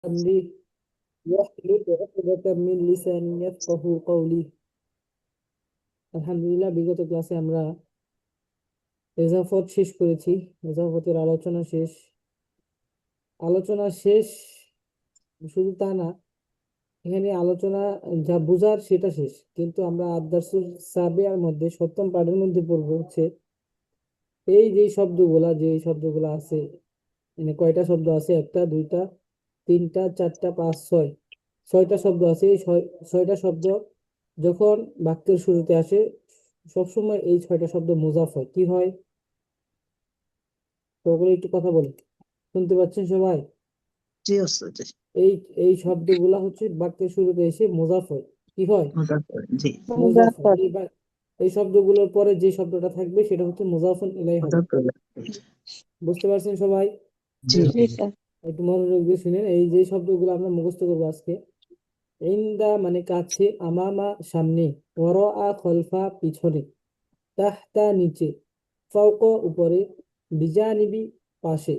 أمري واحلل عقدة من লিসানি ইয়াফকাহু কওলি। আলহামদুলিল্লাহ, বিগত ক্লাসে আমরা এজাফত শেষ করেছি। এজাফতের আলোচনা শেষ শুধু তা না, এখানে আলোচনা যা বুঝার সেটা শেষ, কিন্তু আমরা আদ-দারসুস সাবিআর মধ্যে সপ্তম পাঠের মধ্যে পড়বো হচ্ছে এই যে শব্দগুলা আছে। মানে কয়টা শব্দ আছে? একটা, দুইটা, তিনটা, চারটা, পাঁচ, ছয়টা শব্দ আছে। এই ছয়টা শব্দ যখন বাক্যের শুরুতে আসে, সবসময় এই ছয়টা শব্দ মুজাফ হয়। কি হয়? সকলে একটু কথা বলি, শুনতে পাচ্ছেন সবাই? জি ওস্তাদ জি। এই এই শব্দগুলা হচ্ছে বাক্যের শুরুতে এসে মুজাফ হয়। কি হয়? জি মুজাফ হয়। এই শব্দগুলোর পরে যে শব্দটা থাকবে সেটা হচ্ছে মুজাফুন ইলাই হবে। বুঝতে পারছেন সবাই? জি জি স্যার। একটু মনোযোগ দিয়ে শুনেন। এই যে শব্দগুলো আমরা মুখস্থ করবো আজকে। ইনদা মানে কাছে, আমামা সামনে, ওয়ারাআ খলফা পিছনে, তাহতা নিচে, ফাওকা উপরে, বিজানিবি পাশে।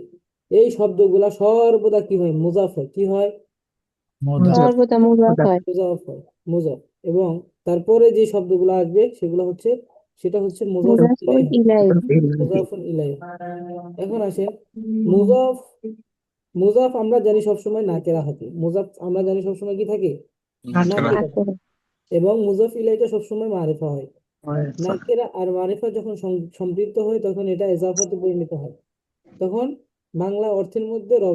এই শব্দগুলা সর্বদা কি হয়? মুজাফ হয়। কি হয়? সর্বদা মুজাফ হয়। মুজাফ হয়, মুজাফ। এবং তারপরে যে শব্দগুলো আসবে সেটা হচ্ছে মুজাফ ইলাইহি হবে। মুজাফুন ইলাইহি। এখন আসেন, মুজাফ মুজাফ আমরা জানি সবসময় নাকেরা থাকে। মুজাফ আমরা জানি সবসময় কি থাকে? নাকেরা। নাকেরা। এবং মুজাফ ইলাইহিটা সবসময় মারিফা হয়। নাকেরা আর মারিফা যখন সম্পৃক্ত হয় তখন এটা এজাফাতে পরিণত হয়। তখন বাংলা অর্থের মধ্যে র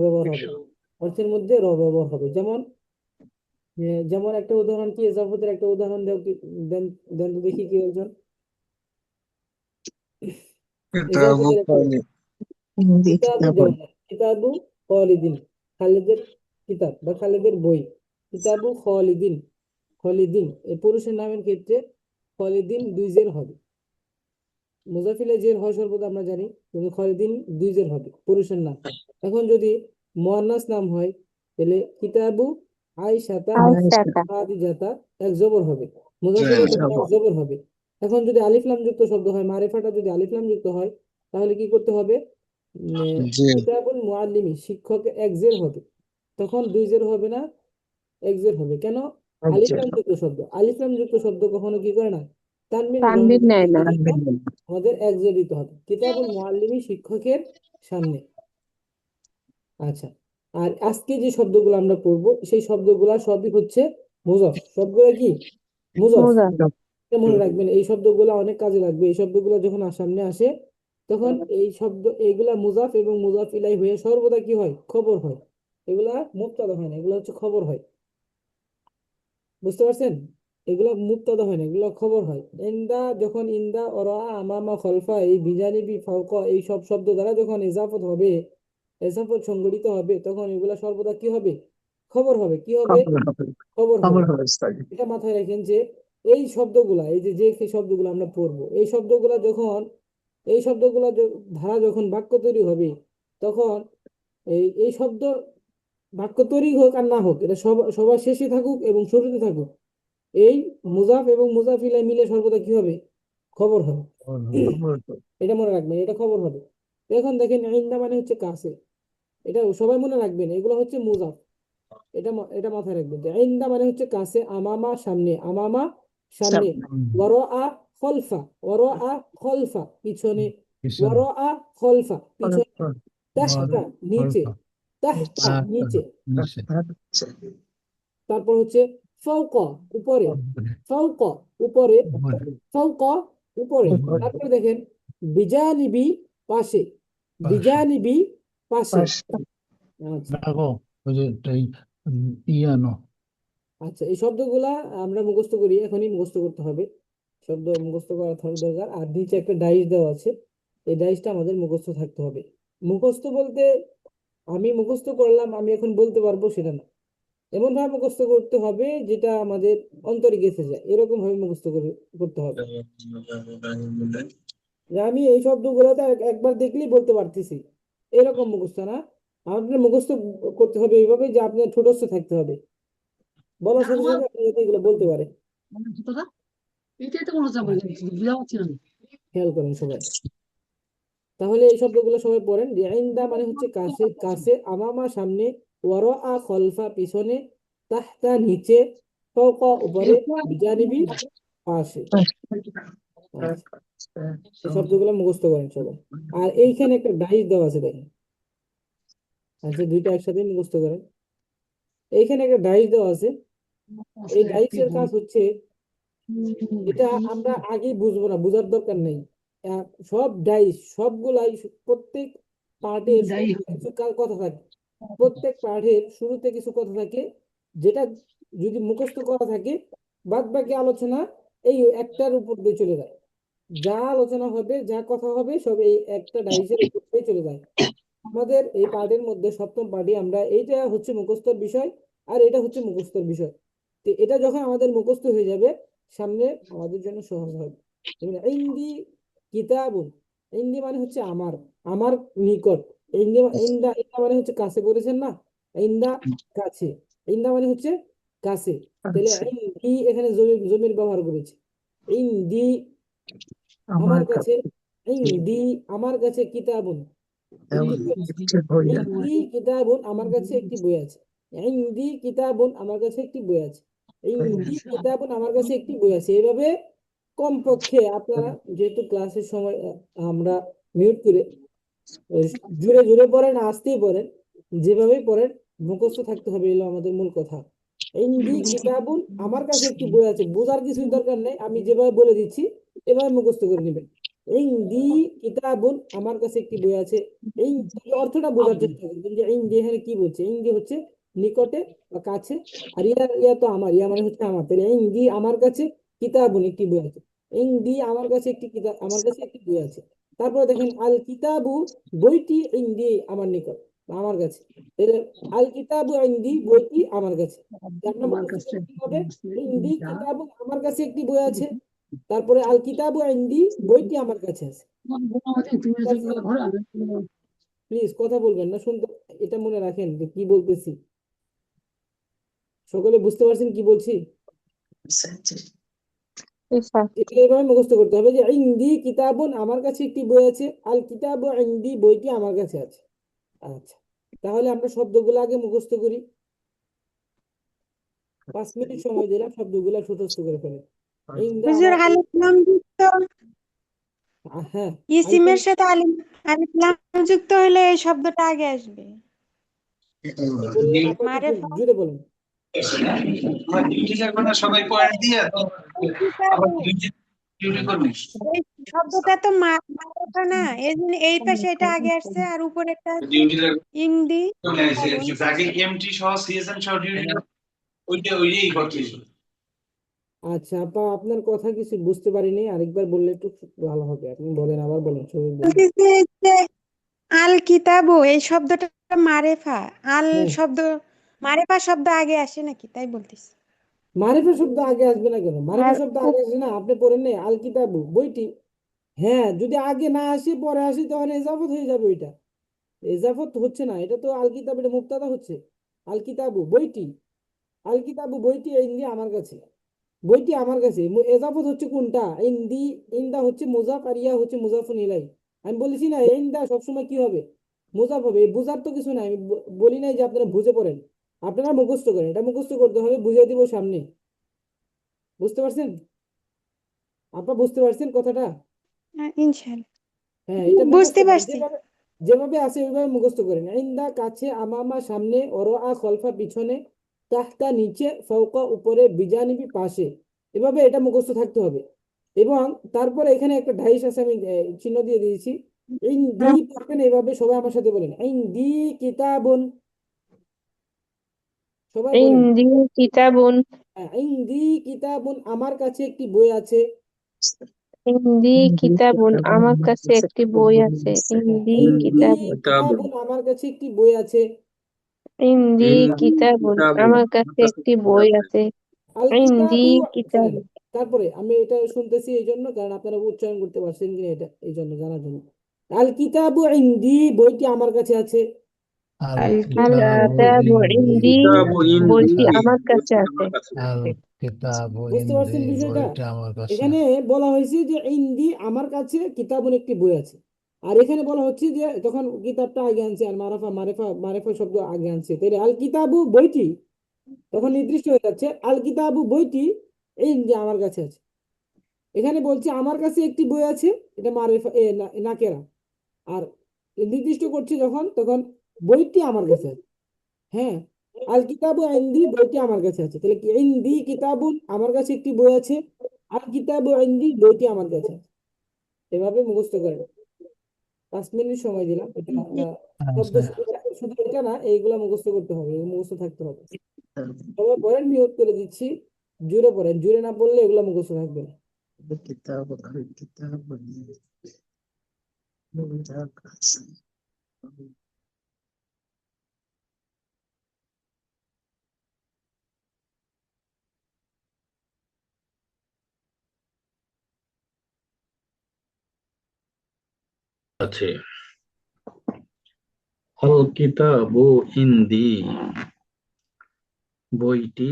ব্যবহার হবে। যেমন যেমন একটা উদাহরণ, কি এজাফতের একটা উদাহরণ দেন দেন তো দেখি, কি একজন এজাফতের একটা কিতাবু, যেমন কিতাবু খালিদিন, খালিদের কিতাব বা খালিদের বই। কিতাবু খালিদিন, খালিদিন এই পুরুষের নামের ক্ষেত্রে খালিদিন দুই জের হবে। মুজাফিলে জের হয় সর্বদা আমরা জানি, কিন্তু খালিদিন দুই জের হবে পুরুষের নাম। এখন যদি মুয়ান্নাস নাম হয়, তাহলে কিতাবু আয়েশাতা আইসাতা। খাদিজাতা এক জবর হবে। মুজাফিলে তখন এক জবর হবে। এখন যদি আলিফ লাম যুক্ত শব্দ হয়, মারিফাটা যদি আলিফ লাম যুক্ত হয়, তাহলে কি করতে হবে? কিতাবুল মুআল্লিমি, শিক্ষক এক জের হবে। তখন দুই জের হবে না, এক জের হবে। কেন? আলিফ লাম যুক্ত শব্দ, কখনো কি করে না? তানবিন গ্রহণ তানবির করে না। নেয় না। এই জন্য আমাদের এক জের দিতে হবে কিতাবুল মুআল্লিমি, শিক্ষকের সামনে। আচ্ছা, আর আজকে যে শব্দগুলো আমরা পড়বো সেই শব্দগুলা সবই হচ্ছে মুজাফ। সবগুলো কি? মুজাফ। মুজাফ। এটা মনে রাখবেন, এই শব্দগুলো অনেক কাজে লাগবে। এই শব্দগুলো যখন সামনে আসে তখন এইগুলা মুজাফ এবং মুজাফ ইলাই হয়ে সর্বদা কি হয়? খবর হয়। এগুলা মুবতাদা হয় না, এগুলো হচ্ছে খবর হয়। বুঝতে পারছেন? এগুলো মুবতাদা হয় না, এগুলো খবর হয়। ইন্দা, ওরা, আমামা, খলফা, এই বিজানিবি, ফাওকা, এই সব শব্দ দ্বারা যখন এজাফত সংগঠিত হবে, তখন এগুলা সর্বদা কি হবে? খবর হবে। কি হবে? খবর হবে। এটা মাথায় রাখেন যে এই শব্দগুলা, এই যে যে শব্দগুলো আমরা পড়বো, এই শব্দগুলা ধারা যখন বাক্য তৈরি হবে, তখন এই শব্দ বাক্য তৈরি হোক আর না হোক, এটা সবার শেষে থাকুক এবং শুরুতে থাকুক, এই মুজাফ এবং মুজাফিলাই মিলে সর্বদা কি হবে? খবর হবে। এটা মনে রাখবেন, এটা খবর হবে। এখন দেখেন, ইন্দা মানে হচ্ছে কাছে, এটা সবাই মনে রাখবেন, এগুলো হচ্ছে মুজাফ। এটা মাথায় রাখবেন যে ইন্দা মানে হচ্ছে কাছে, আমামা সামনে, ওয়ারাআ খলফা, পিছনে, ওয়ারাআ খলফা পিছনে, তাহতা নিচে, নিচে। তারপর হচ্ছে ফাওকা উপরে, ফাওকা উপরে, ফাওকা উপরে। তারপরে দেখেন বিজানিবি পাশে, বিজানিবি পাশে। আচ্ছা, আচ্ছা, এই শব্দগুলা আমরা মুখস্থ করি, এখনই মুখস্থ করতে হবে। শব্দ মুখস্থ করা দরকার। আর নিচে একটা ডাইস দেওয়া আছে, এই ডাইসটা আমাদের মুখস্থ থাকতে হবে। মুখস্থ বলতে আমি মুখস্থ করলাম, আমি এখন বলতে পারবো সেটা না। এমন ভাবে মুখস্থ করতে হবে যেটা আমাদের অন্তরে গেঁথে যায়, এরকম ভাবে করতে হবে। যে আমি এই শব্দগুলো তো একবার দেখলেই বলতে পারতেছি, এরকম মুখস্থ না। আপনার মুখস্থ করতে হবে এইভাবে যে আপনার ঠোঁটস্থ থাকতে হবে, বলার সাথে সাথে আপনি যাতে এগুলো বলতে পারে। খেয়াল করেন সবাই। তাহলে এই শব্দগুলো সবাই পড়েন যে ইনদা মানে হচ্ছে কাছে, আমামা সামনে, ওয়ারাআ খলফা পিছনে, তাহতা নিচে, ফাওকা উপরে, বিজানিবি পাশে। আচ্ছা, এই শব্দগুলো মুখস্থ করেন সবাই। আর এইখানে একটা ডাইস দেওয়া আছে দেখেন। আচ্ছা, দুইটা একসাথে মুখস্থ করেন। এইখানে একটা ডাইস দেওয়া আছে। এই ডাইসের কাজ হচ্ছে, এটা আমরা আগে বুঝবো না, বোঝার দরকার নেই। সব ডাইস সবগুলাই প্রত্যেক পার্টের কিছু কথা থাকে। প্রত্যেক পাঠের শুরুতে কিছু কথা থাকে, যেটা যদি মুখস্থ করা থাকে, বাদ বাকি আলোচনা এই একটার উপর দিয়ে চলে যায়। যা আলোচনা হবে, যা কথা হবে, সব এই একটা ডাইসের উপর দিয়ে চলে যায়। আমাদের এই পাঠের মধ্যে সপ্তম পাঠে আমরা, এইটা হচ্ছে মুখস্থর বিষয় আর এটা হচ্ছে মুখস্থর বিষয়। তো এটা যখন আমাদের মুখস্থ হয়ে যাবে, সামনে আমাদের জন্য সহজ হবে। যেমন ইন্দি কিতাবুন, ইন্দি মানে হচ্ছে আমার, আমার নিকট। ইন্দি ইন্দা ইন্দা মানে হচ্ছে কাছে, বলেছেন না, ইন্দা কাছে, ইন্দা মানে হচ্ছে কাছে। তাহলে ইন্দি এখানে জমির জমির ব্যবহার করেছে। ইন্দি আমার আমার কাছে, কাছে ইন্দি আমার কাছে কিতাবুন একটি বই আছে। একটি বই আছে। ইন্দি কিতাবুন আমার কাছে একটি বই আছে। ইন্দি কিতাবুন আমার কাছে একটি বই আছে। ইন্দি কিতাবুন আমার কাছে একটি বই আছে। এইভাবে কমপক্ষে আপনারা, যেহেতু ক্লাসের সময় আমরা মিউট করে, জুড়ে জুড়ে পড়েন, আসতেই পড়েন, যেভাবেই পড়েন, মুখস্থ থাকতে হবে, এলো আমাদের মূল কথা। ইন্দি কিতাবুন আমার কাছে একটি বই আছে, বোঝার কিছুই দরকার নেই, আমি যেভাবে বলে দিচ্ছি এভাবে মুখস্থ করে নেবেন। ইন্দি কিতাবুন আমার কাছে একটি বই আছে। এই অর্থটা বোঝার চেষ্টা করবেন যে ইন্দি এখানে কি বলছে। ইন্দি হচ্ছে নিকটে বা কাছে, আর ইয়া ইয়া তো আমার, ইয়া মানে হচ্ছে আমার। তাহলে ইন্দি আমার কাছে কিতাবুন একটি বই আছে। ইন্দি আমার কাছে একটি কিতাব, আমার কাছে একটি বই আছে। তারপরে দেখেন আল কিতাবু বইটি ইন্দি আমার নিকট বা আমার কাছে। তাহলে আল কিতাবু ইন্দি বইটি আমার কাছে। আমরা মুখস্থ করলে কি হবে? ইন্দি কিতাবু আমার কাছে একটি বই আছে, তারপরে আল কিতাবু ইন্দি বইটি আমার কাছে আছে। প্লিজ কথা বলবেন না, শুনতে, এটা মনে রাখেন যে কি বলতেছি। সকলে বুঝতে পারছেন কি বলছি? স্যার। এটা এভাবে মুখস্থ করতে হবে যে ইন্দি কিতাবুন আমার কাছে একটি বই আছে, আল কিতাবু ইন্দি বইটি আমার কাছে আছে। আচ্ছা, তাহলে আমরা শব্দগুলো আগে মুখস্থ করি। 5 মিনিট সময় দিলাম, শব্দগুলো মুখস্থ করে ফেলেন। ইন্দা হুজুর, আমার, আলিফ লাম যুক্ত হ্যাঁ, ইসিমের সাথে আলিফ লাম যুক্ত হলে এই শব্দটা আগে আসবে। কি বললেন আপা, একটু মারেফা জুড়ে বলেন। সবাই পয়েন্ট দিয়ে আবার কিতাবু, ডিউটি করবি। এই শব্দটা তো মারেফা না, এই জন্য এই পাশে এটা আগে আসছে আর উপরে একটা আছে ডিউটি ইন্দি চলে আসছে কিতাবুন। আগে এমটি সহ সিএসএম সহ ডিউটি ওইটাই করতেছিল। আচ্ছা আপা, আপনার কথা কিছু বুঝতে পারিনি, আরেকবার বললে একটু ভালো হবে। আপনি বলেন, আবার বলেন, সবাই বলেন। বলতেছে যে আল কিতাবু এই শব্দটা মারেফা, আল হ্যাঁ, শব্দ, মারেফা শব্দ আগে আসে নাকি তাই বলতেছি। মারিফা শব্দ আগে আসবে না কেন? মারিফা আর শব্দ আগে আসবে না? আপনি পড়েন নাই আল কিতাবু বইটি? হ্যাঁ, যদি আগে না আসে পরে আসে তাহলে এজাফত হয়ে যাবে ওইটা। এজাফত হচ্ছে না, এটা তো আল কিতাব, এটা মুবতাদা হচ্ছে। আল কিতাবু বইটি, আল কিতাবু বইটি ইন্দি আমার কাছে, বইটি আমার কাছে। এজাফত হচ্ছে কোনটা? ইন্দি, ইন্দা হচ্ছে মুজাফ আর ইয়া হচ্ছে মুজাফুন ইলাই। আমি বলেছি না ইন্দা সবসময় কি হবে? মুজাফ হবে। এই বুঝার তো কিছু নাই, আমি বলি নাই যে আপনারা বুঝে পড়েন, আপনারা মুখস্থ করেন। এটা মুখস্থ করতে হবে, বুঝিয়ে দিব সামনে। বুঝতে পারছেন আপা? বুঝতে পারছেন কথাটা? ইনশাআল্লাহ হ্যাঁ, এটা মুখস্থ বুঝতে করেন, পারছি। যেভাবে যেভাবে আছে ওইভাবে মুখস্থ করেন। ইন্দা কাছে, আমামা সামনে, অরআ খলফা পিছনে, তাহতা নিচে, ফাওকা উপরে, বিজানিবি পাশে। এভাবে এটা মুখস্থ থাকতে হবে। এবং তারপরে এখানে একটা ঢাইস আছে, আমি চিহ্ন দিয়ে দিয়েছি। ইন্দি পড়বেন এইভাবে, সবাই আমার সাথে বলেন ইন্দি কিতাবুন, সবাই বলেন। ইন্দি কিতাবুন, ইন্দি কিতাবুন আমার কাছে একটি বই আছে। ইন্দি কিতাবুন আমার কাছে একটি বই আছে। ইন্দি ইন্দি কিতাবুন, কিতাবুন আমার কাছে একটি বই আছে। ইন্দি কিতাবুন আমার কাছে একটি বই আছে। আল ইন্দি কিতাবু, শোনেন, কিতাবুন, তারপরে আমি এটা শুনতেছি এই জন্য, কারণ আপনারা উচ্চারণ করতে পারছেন কিনা এটা এই জন্য জানার জন্য। আল কিতাবু ইন্দি বইটি আমার কাছে আছে। আল কিতাবু ইন্দি বইটি আমার কাছে আছে। বুঝতে পারছেন বিষয়টা? এখানে বলা হয়েছে যে ইন্দি আমার কাছে কিতাবুন একটি বই আছে। আর এখানে বলা হচ্ছে যে তখন কিতাবটা আগে আনছে আর মারাফা মারেফা মারেফা শব্দ আগে আনছে, তাহলে আল কিতাবু বইটি তখন নির্দিষ্ট হয়ে যাচ্ছে, আল কিতাবু বইটি এই যে আমার কাছে আছে। এখানে বলছে আমার কাছে একটি বই আছে, এটা মারেফা নাকেরা। আর নির্দিষ্ট করছে যখন, তখন বইটি আমার কাছে আছে। হ্যাঁ, আল কিতাবু ইনদি, বইটি আমার কাছে আছে, তাহলে কি ইনদি কিতাবুন, আমার কাছে একটি বই আছে, আল কিতাবু ইনদি, বইটি আমার কাছে আছে। এভাবে মুখস্থ করেন। 5 মিনিট সময় দিলাম, এটা শব্দ স্যার। শুধু এটা না, এইগুলা মুখস্থ করতে হবে, মুখস্থ থাকতে হবে। সবাই পড়েন, মিউট করে দিচ্ছি। জোরে পড়েন, জোরে না পড়লে এগুলা মুখস্থ থাকবে না। الكتاب الكتاب আছে। আল কিতাবু ইনদি, বইটি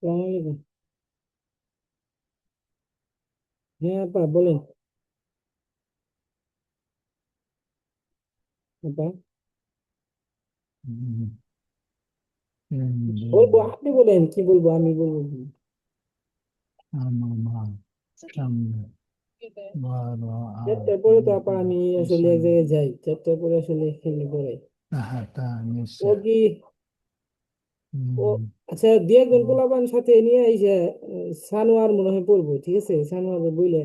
আসসালামু আলাইকুম। হ্যাঁ আপা বলেন। আপা বলবো, আপনি বলেন কি বলবো, আমি বলবো কি? চারটার পরে তো আপা আমি আসলে এক জায়গায় যাই, চারটার পরে আসলে এখানে পড়াই। ও কি, ও আচ্ছা, দিয়ে একজন পোলাপান সাথে নিয়ে আইসা সানোয়ার মনে হয় পড়বো, ঠিক আছে, সানোয়ার বইলে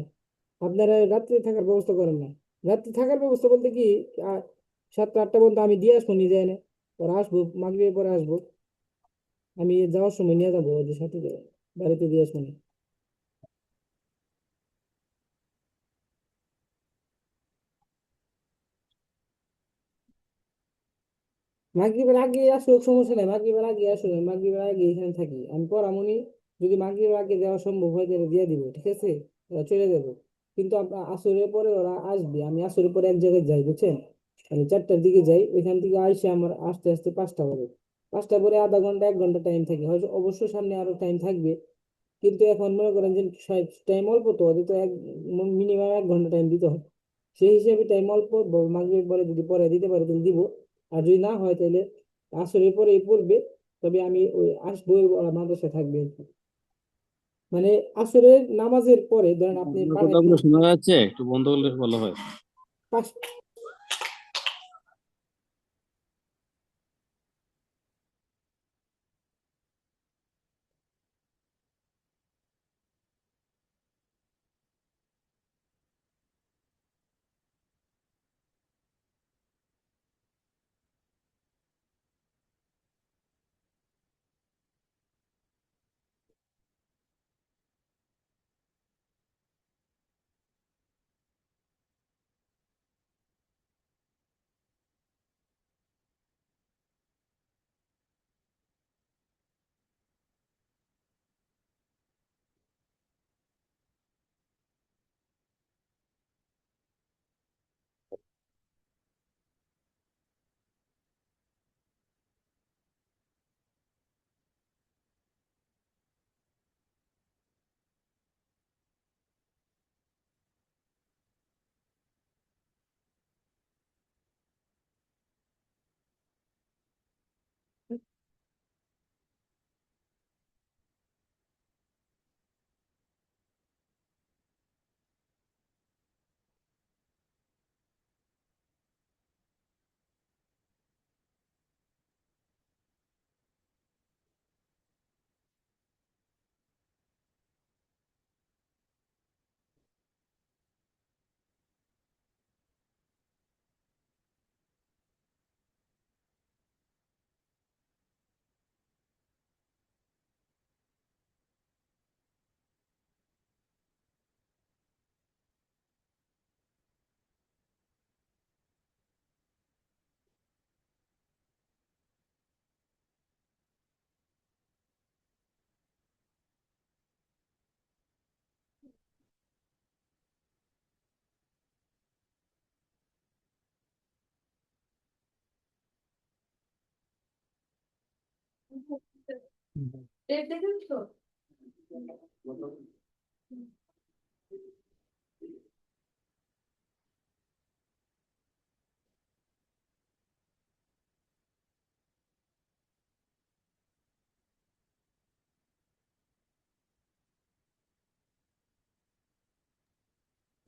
আপনারা রাত্রে থাকার ব্যবস্থা করেন না। রাত্রে থাকার ব্যবস্থা বলতে কি, আহ, 7টা 8টা পর্যন্ত আমি দিয়ে আসবো, নিয়ে যায় না, পরে আসবো, মাগরিবের পরে আসবো, আমি যাওয়ার সময় নিয়ে যাবো ওদের সাথে করে, বাড়িতে দিয়ে আসবো না। মাগরিবের আগে আসুক, সমস্যা নাই, মাগরিবের আগে আসুক, আমি মাগরিবের আগে এখানে থাকি, আমি পড়ামনি। যদি মাগরিবের আগে দেওয়া সম্ভব হয় তাহলে দিয়ে দিব, ঠিক আছে, ওরা চলে যাবো। কিন্তু আপনার আসরের পরে ওরা আসবে, আমি আসরের পরে এক জায়গায় যাই, বুঝছেন, আমি 4টার দিকে যাই, ওইখান থেকে আইসে আমার আস্তে আস্তে 5টা হবে। 5টা পরে আধা ঘন্টা 1 ঘন্টা টাইম থাকে, হয়তো অবশ্যই সামনে আরো টাইম থাকবে, কিন্তু এখন মনে করেন যে টাইম অল্প, তো ওদের তো মিনিমাম 1 ঘন্টা টাইম দিতে হয়। সেই হিসেবে টাইম অল্প, মাগরিবের পরে যদি পরে দিতে পারে তাহলে দিব, আর যদি না হয় তাহলে আসরের পরেই পড়বে। তবে আমি ওই আসবো, ওরা মাদ্রাসায় থাকবে আর কি। মানে আসরের নামাজের পরে ধরেন আপনি আপনার পাবেন না কথাগুলো শোনা যাচ্ছে, একটু বন্ধ করলে ভালো হয়। পাঁচ।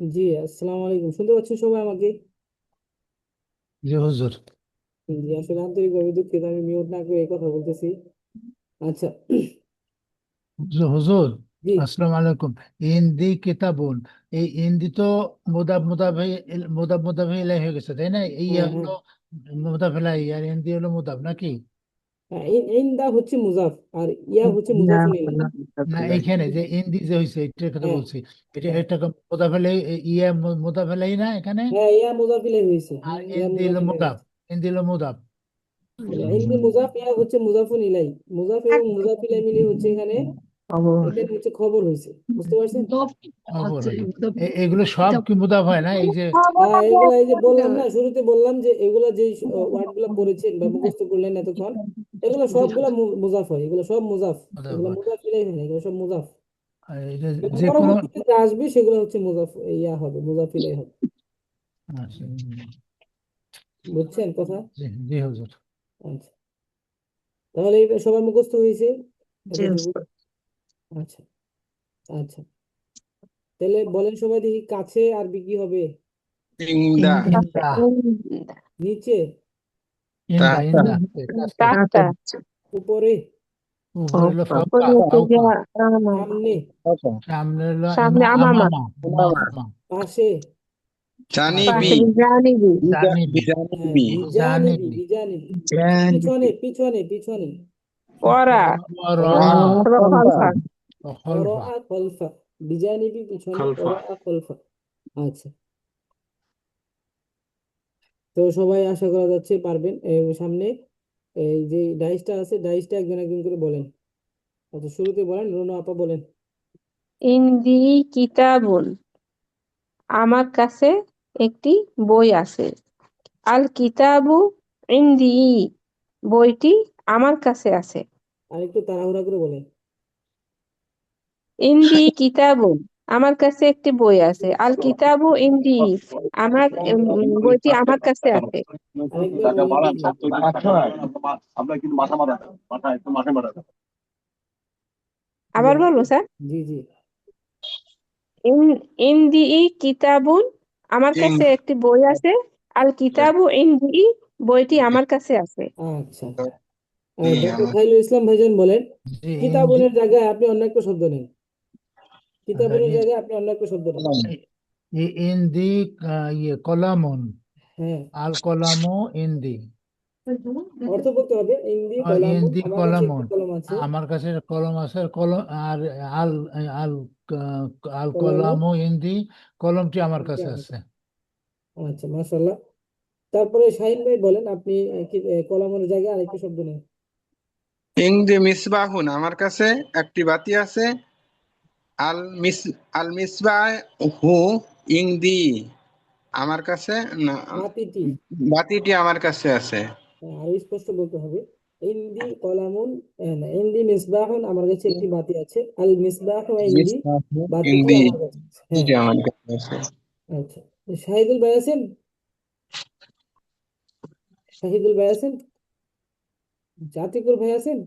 জি, আসসালামু আলাইকুম, শুনতে পাচ্ছেন সবাই আমাকে? জি হুজুর। জি, আসলে আন্তরিকভাবে দুঃখিত, আমি মিউট না করে এই কথা বলতেছি। আচ্ছা। হুজুর, জি। আসসালামু আলাইকুম। ইন্দি কিতাবুন, এই ইন্দি তো মুদাফ ইলাইহি হয়ে গেছে, তাই না? এই হ্যাঁ, হ্যাঁ। হলো মুদাফ ইলাইহি আর ইন্দি হলো মুদাফ নাকি? হ্যাঁ, ইন্দা হচ্ছে মুজাফ আর ইয়া হচ্ছে না মুজাফুন ইলাইহি। না, এইখানে যে ইন্দি যে হয়েছে এটার কথা হ্যাঁ, বলছি। এটা হ্যাঁ, এটা মুদাফ ইলাইহি, মুদাফ ইলাইহি না এখানে। হ্যাঁ, ইয়া মুজাফ ইলাইহি হয়েছে, আর ইয়া ইন্দি মুজাফ হলো ইলাইহি মুদাফ, হয়েছে। ইন্দি হলো মুদাফ। ইন্দি মুজাফ, ইয়া হচ্ছে মুজাফুন ইলাইহি। মুজাফ আর এবং মুজাফ ইলাইহি মিলে হচ্ছে এখানে, এখানে হচ্ছে খবর হয়েছে, বুঝতে পারছেন? খবর হলো। এগুলো সব কি মুদাফ হয় না? এই যে হ্যাঁ, এগুলা এই যে বললাম না, শুরুতে বললাম যে এগুলা যে ওয়ার্ড গুলা পড়েছেন বা মুখস্থ করলেন এতক্ষণ, এগুলো সবগুলা মুজাফ হয়, এগুলো সব মুজাফ। মুদাফ এগুলো হয়। মুজাফ ইলাইহি হয় না, এগুলো সব মুজাফ। আর এটা এগুলো যে কোনো পরবর্তীতে যা আসবে সেগুলো হচ্ছে মুজাফ, ইয়া হবে, মুজাফ ইলাইহি হবে। আচ্ছা, বুঝছেন কথা? জি জি হুজুর। আচ্ছা, তাহলে এই সবার মুখস্থ হয়েছে জি এতটুকু? হুজুর। আচ্ছা, আচ্ছা, তাহলে বলেন সবাই দেখি, কাছে আরবি কি হবে? ইংদা ইন্দা, নিচে, ইন্দা, ইন্দা, কাছে। টাকটা উপরে, উপরে হলো উপরে ফাওকা, হচ্ছে ফাওকা। গিয়া আমার সামনে, সামনে হলো সামনে আমামা, আমামা। পাশে, জানিবি পাশে জানিবি, জানিবি, হ্যাঁ, বিজানিবি বিজানিবি, জানিবি। বিজানিবি, পিছনে, পিছনে, পিছনে, ওরা ওরা খলফা, খলফা। ওরা খলফা, বিজানিবি পিছনে, খালফা। ওরা খলফা। আচ্ছা, তো সবাই আশা করা যাচ্ছে পারবেন। সামনে এই যে ডাইসটা আছে, ডাইসটা একজন একজন করে বলেন। আচ্ছা, শুরুতে বলেন, রুনু আপা বলেন। ইন্দি কিতাবুন, আমার কাছে একটি বই আছে। আল কিতাবু ইন্দি, বইটি আমার কাছে আছে। আর একটু তাড়াহুড়া করে বলেন। ইন্দি কিতাবুন, আমার কাছে একটি বই আছে। আল কিতাবু ইন্দি, আমার বইটি আমার কাছে আছে। আরেকবার বলেন দেখি। জি, আবার বলবো স্যার? জি, জি। ইন্দি কিতাবুন, আমার কাছে একটি বই আছে। আল কিতাবু ইন্দি, বইটি আমার কাছে আছে। আচ্ছা, ডক্টর খাইরুল ইসলাম ভাইজান বলেন, জি ইন্দি। কিতাবুনের জায়গায় আপনি অন্য একটা শব্দ নেন। আচ্ছা, কিতাবুনের জায়গায় আপনি অন্য একটা শব্দ নেন। ইন্দি কলামুন, হ্যাঁ, আল কলামু ইন্দি। অর্থ করতে হবে, ইন্দি কলামুন, ইন্দি আমার কাছে একটি কলামুন, কলম আছে। আমার কাছে কলম আছে, কলম। আর আল আল আল কলামুন, কলামু ইন্দি, কলমটি আমার ইন্দি কাছে আমার আছে। কাছে। আচ্ছা, মাশাআল্লাহ। তারপরে শাহিন ভাই বলেন, আপনি কলামের জায়গায় আরেকটা শব্দ নেন। ইংদি মিসবাহুন, আমার কাছে একটি বাতি আছে। আল মিস আল মিসবাহু ইংদি, আমার কাছে না, বাতিটি, বাতিটি আমার কাছে আছে। আরো স্পষ্ট বলতে হবে। ইন্দি কলামুন, না, ইন্দি মিসবাহুন, আমার কাছে একটি বাতি আছে। আল মিসবাহু ইন্দি, মিসবাহু বাতিটি ইংদি, আমার কাছে আছে। হ্যাঁ, বাতিটি আমার কাছে আছে। আচ্ছা। শাহিদুল ভাই আছেন? শাহিদুল ভাই আছেন? জাতিকুর ভাই আছেন?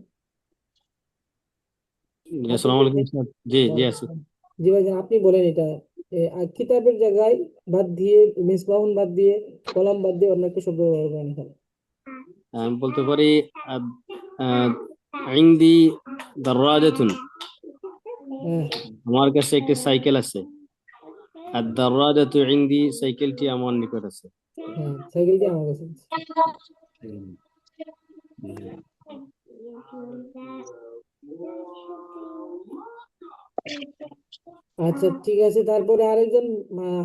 আসসালামু আতিকুর আলাইকুম ভাই, স্যার। জি জি আছে। জি ভাইজান, আপনি বলেন এটা। আর কিতাবের জায়গায় বাদ দিয়ে, মিসবাহুন বাদ দিয়ে, কলম বাদ দিয়ে অন্য একটা শব্দ ব্যবহার করেন এখানে। আমি বলতে পারি আদ- আহ, ইন্দি দারাজাতুন, হ্যাঁ, আমার কাছে একটি সাইকেল আছে। আর দারাজাতু ইন্দি, সাইকেলটি আমার নিকট আছে। হ্যাঁ, সাইকেলটি আমার কাছে আছে। আচ্ছা, ঠিক আছে, তারপরে আরেকজন, আহ,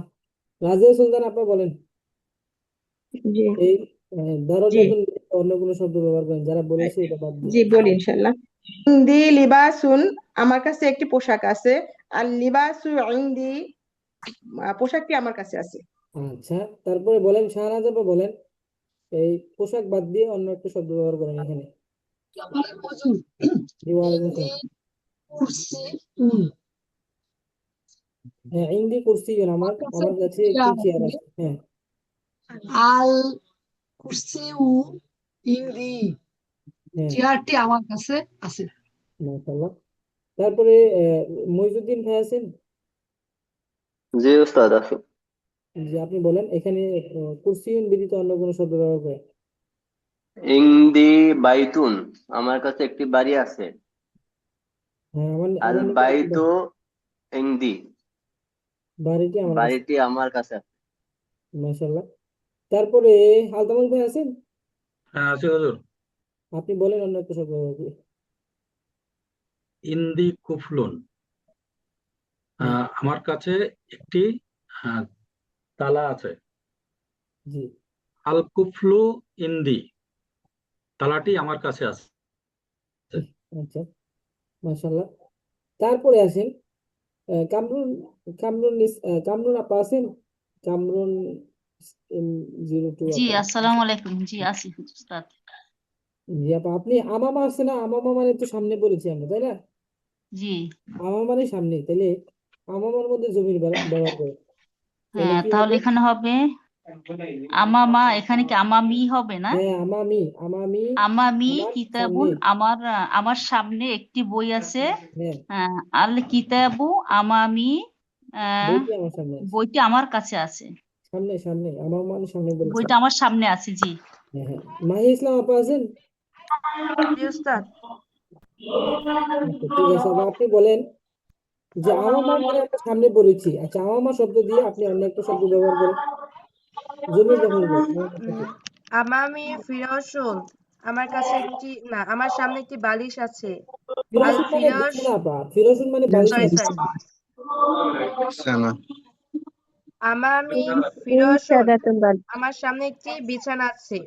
রাজিয়া সুলতান আপা বলেন। জি, এই জি, দরজাতুন অন্য কোনো শব্দ ব্যবহার করেন, যারা বলেছে এটা বাদ দিয়ে। জি বলি ইনশাল্লাহ। ইন্দি লিবাসুন, আমার কাছে একটি পোশাক আছে। আর লিবাসু ইন্দি, পোশাকটি আমার কাছে আছে। আচ্ছা, তারপরে বলেন শাহনাজ আপা বলেন, এই পোশাক বাদ দিয়ে অন্য একটা শব্দ ব্যবহার করেন এখানে। জি ওয়ালাইকুম আসসালাম। হ্যাঁ ইন্দি কুরসিয়ুন আমার কাছে একটি চেয়ার আছে। হ্যাঁ আল কুরসিউ ইনদি হ্যাঁ চেয়ারটি আমার কাছে আছে। মাশাআল্লাহ। তারপরে মইজুদ্দিন ভাই আছেন? জি উস্তাদ আছে। জি আপনি বলেন এখানে কুরসিয়ুন ব্যতীত অন্য কোনো শব্দ ব্যবহার করে? ইংদি বাইতুন, আমার কাছে একটি বাড়ি আছে। হ্যাঁ আল আমার নিকট একটি বাইতু ইংদি, বাড়িটি আমার কাছে। বাড়িটি আমার কাছে আছে। মাশাআল্লাহ। তারপরে আলতামুল ভাই আছেন? হ্যাঁ আছে হুজুর। আপনি বলেন অন্য একটা শব্দ ব্যবহার করে। ইন্দি কুফলুন, হ্যাঁ আমার কাছে একটি আহ, তালা আছে। জি আল কুফলু ইন্দি, তালাটি আমার কাছে আছে। আচ্ছা মাশাআল্লাহ। তারপরে আসেন কামরুন কামরুন আপা আছেন? কামরুন 02 জি আপা। আসসালামু আলাইকুম। জি আসি উস্তাদ। জি আপা আপনি আমামা আছে না, আমামা মানে তো সামনে বলেছি আমরা তাই না? জি আমামা মানে সামনে, তাহলে আমামার মধ্যে জমির ব্যবহার করে, তাহলে হ্যাঁ কি তাহলে হবে? এখানে হবে আমামা, এখানে কি আমামি হবে না? হ্যাঁ আমামি আমামি আমামি আমার সামনে। কিতাবুন, আমার সামনে একটি বই আছে। হ্যাঁ আল কিতাবু আমামি, আহ, বইটি আমার সামনে আছে। বইটি আমার কাছে আছে। সামনে সামনে আমার মানে সামনে বলেছি। বইটা আমার সামনে আছে। জি হ্যাঁ হ্যাঁ মাহি ইসলাম আপা আছেন? জি উস্তাদ। আচ্ছা ঠিক আছে আবার আপনি বলেন যে আমামা মানে আমরা সামনে পড়েছি, আচ্ছা আমামা শব্দ দিয়ে আপনি অন্য একটা শব্দ ব্যবহার করেন, জমির দখল করে আমামার সাথে। আমামি ফিরাশুন, আমার কাছে একটি না, আমার সামনে একটি বালিশ আছে। আল ফিরাসুন মানে ফিরাশ, বিছানা আপা, ফিরাসুন মানে বালিশ সরি না সরি, বিছানা। আমামি ইন ফিরাশুন, সাদাতুন বাল আমার সামনে একটি বিছানা আছে।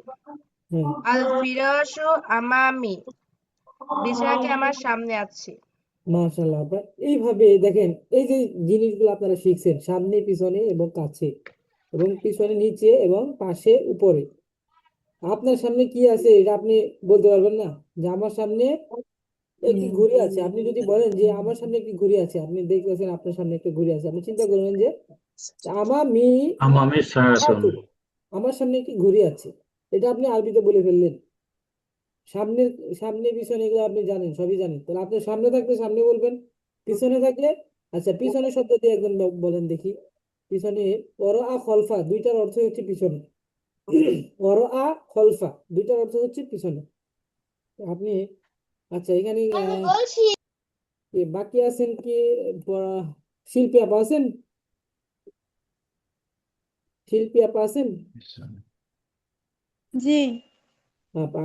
হ্যাঁ আল ফিরাশু আমামি, বিছানাটি আমার সামনে আছে। মাশাআল্লাহ আপা। এইভাবে দেখেন এই যে জিনিসগুলো আপনারা শিখছেন সামনে পিছনে এবং কাছে এবং পিছনে নিচে এবং পাশে উপরে, আপনার সামনে কি আছে এটা আপনি বলতে পারবেন না? যে আমার সামনে একটি ঘড়ি আছে, আপনি যদি বলেন যে আমার সামনে একটি ঘড়ি আছে, আপনি দেখতেছেন আপনার সামনে একটা ঘড়ি আছে, আপনি চিন্তা করবেন যে আমামি আমামি সায়াতুন, সায়াতুন, আমার সামনে একটি ঘড়ি আছে, এটা আপনি আরবিতে বলে ফেললেন। সামনের সামনে পিছনে এগুলো আপনি জানেন, সবই জানেন, তাহলে আপনার সামনে থাকলে সামনে বলবেন, পিছনে থাকলে আচ্ছা পিছনে শব্দ দিয়ে একজন বলেন দেখি। পিছনে ওরা খলফা দুইটার অর্থ হচ্ছে পিছনে, ওরা খলফা দুইটার অর্থ হচ্ছে পিছনে। আপনি আচ্ছা এখানে বাকি আছেন কি? শিল্পী আপা আছেন? শিল্পী আপা আছেন? জি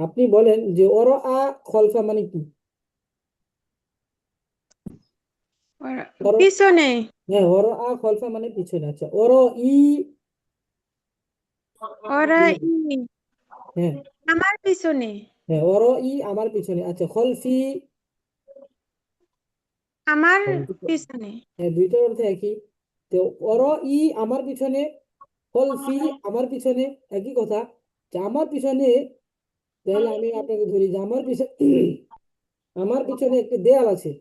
আপনি বলেন যে ওরা খলফা মানে কি? ওরা পিছনে হ্যাঁ ওরা খলফা মানে পিছনে। আচ্ছা ওরা ই ওরা ই হ্যাঁ আমার পিছনে হ্যাঁ ওরা ই আমার পিছনে। আচ্ছা খলফি আমার পিছনে হ্যাঁ দুইটার অর্থ একই। তো ওরা ই আমার পিছনে, খলফি আমার পিছনে, একই কথা। যে আমার পিছনে, তাহলে আমি আপনাকে ধরি যে আমার পিছনে আমার পিছনে একটি দেয়াল আছে।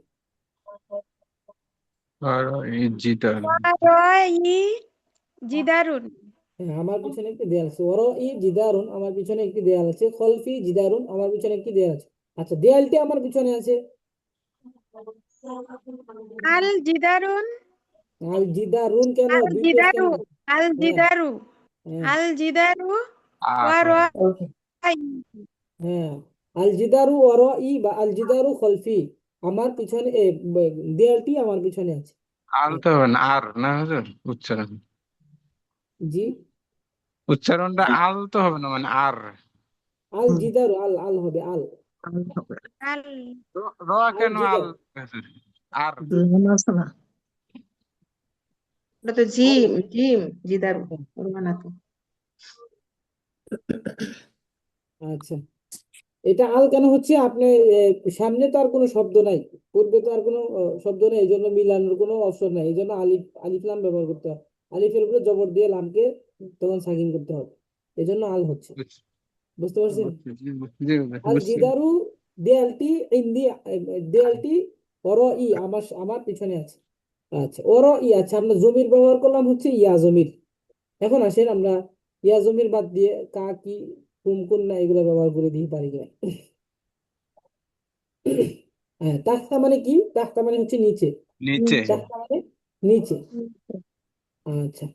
ওরা ই জিদারুন হ্যাঁ আমার পিছনে একটি দেয়াল আছে। ওরা ই জিদারুন আমার পিছনে একটি দেয়াল আছে। খলফি জিদারুন আমার পিছনে একটি দেয়াল আছে। আচ্ছা দেয়ালটি আমার পিছনে আছে। আল জিদারুন আর জিদারুন কেন, আল দুই পেশ কেন? জিদারু আল হ্যাঁ জিদারু হ্যাঁ আল জিদারু ওরা হ্যাঁ আল জিদারু ওরা ই বা আল জিদারু খলফি আমার পিছনে দেয়ালটি আমার পিছনে আছে। জি আল জিদারু আল আল হবে আল আল আল জিদার ওটা তো আল জিম জিম জিদারু, ওরবা না তো। আচ্ছা এটা আল কেন হচ্ছে আপনার সামনে তো আর কোনো শব্দ নাই, পূর্বে তো আর কোনো শব্দ নেই, এই জন্য মিলানোর কোনো অপশন নাই, এই জন্য আলিফ আলিফ লাম ব্যবহার করতে হয়। আলিফের উপরে জবর দিয়ে লামকে তখন সাকিন করতে হবে, এই জন্য আল হচ্ছে। বুঝতে পারছেন? আল জিদারু দেয়ালটি ইন্দি দেয়ালটি ওয়ারাই আমার পিছনে আছে। আচ্ছা ওয়ারাই, আচ্ছা আমরা জমির ব্যবহার করলাম হচ্ছে ইয়া জমির। এখন আসেন আমরা ইয়া জমির বাদ দিয়ে কা কি কুম কুন্না এগুলো ব্যবহার করে দিই পারি কিনা। হ্যাঁ, তাহতা মানে কি? তাহতা মানে হচ্ছে নিচে। নিচে। তাহতা মানে নিচে। আচ্ছা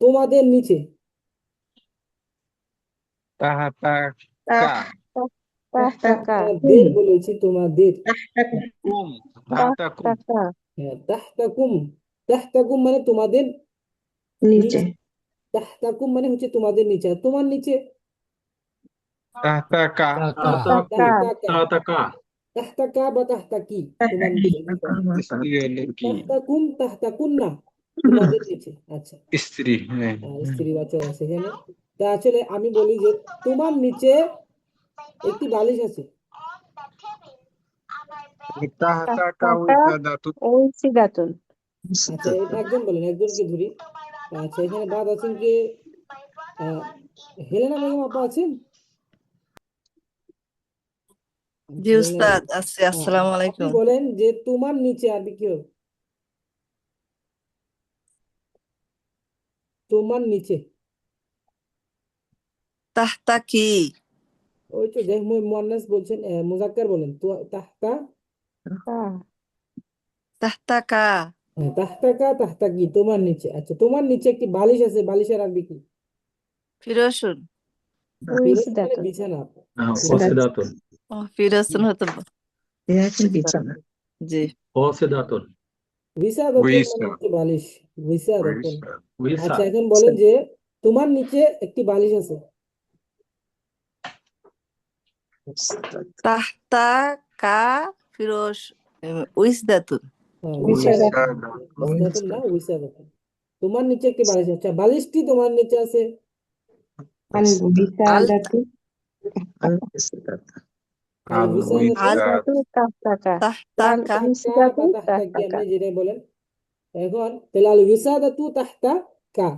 তোমাদের নিচে। তাহাতা তাহ কা তাহতাকা তোমাদের বলেছি, তোমাদের। কুম তাহাতা কুম তাহতাকা হ্যাঁ, তাহতাকুম। তাহতাকুম মানে তোমাদের নিচে। নিচে। তাহতাকুম মানে হচ্ছে তোমাদের নিচে। আর তোমার নিচে তাহাতা কা টাকা তাহতাকু তাহতাকা। তাহতাকা তাহতাকা বা তাহতাকি তোমার নিচে। স্ত্রী হলো কি তাহতাকুম তাহতাকুন্না তোমাদের নিচে। আচ্ছা, স্ত্রী, হ্যাঁ। আর স্ত্রীবাচক আছে এখানে। তা আসলে আমি বলি যে তোমার নিচে একটি বালিশ আছে। তাহাতা কা তাহতাকা উইসাদাতু ওয়াসিদাতুন আচ্ছা এটা একজন বলেন, একজনকে ধরি। আচ্ছা এখানে বাদ আছেন কে? হেলেনা বেগম আপা আছেন? জি হেলেনা উস্তাদ বেগম। আছে, আসসালামু আপনি আলাইকুম। বলেন যে তোমার নিচে আরবি কি হবে? তোমার নিচে। তাহতা কি? ওই তো যে মুয়ান্নাস বলছেন, মুজাক্কার বলেন তো তাহতা। কা তাহতা কা হ্যাঁ, তাহতাকা তাহতাকি তোমার নিচে। আচ্ছা তোমার নিচে একটি বালিশ আছে, বালিশের আরবি কি? ফিরোসুন। ফিরোজ মানে ওয়াসিদাতুন বিছানা। ওয়াসিদাতুন ও ফিরোসুন হতো। জি ওয়াসিদাতুন উইসাদাতুন মানে উইসা হচ্ছে বালিশ। উইসাদাতুন। উইসা উইসা আচ্ছা এখন বলেন যে তোমার নিচে একটি বালিশ আছে। তাহতা কা ফিরোস উইসদাতুন। হ্যাঁ উইসাদাতুন। উইসাদাতু উইসাদাতুন না উইসাদাতুন। তোমার নিচে একটি বালিশ আছে। আচ্ছা বালিশটি তোমার নিচে আছে। আল আল আল উইসাদাতু আল ওয়াসিদাতু তাহতাকা তাহতা আল কা তাহতা ওয়াসিদাতু বা তাহতাকি তাহতাকা আপনি যেটাই বলেন। এখন তাহলে আল উইসাদাতু তাহতা কা,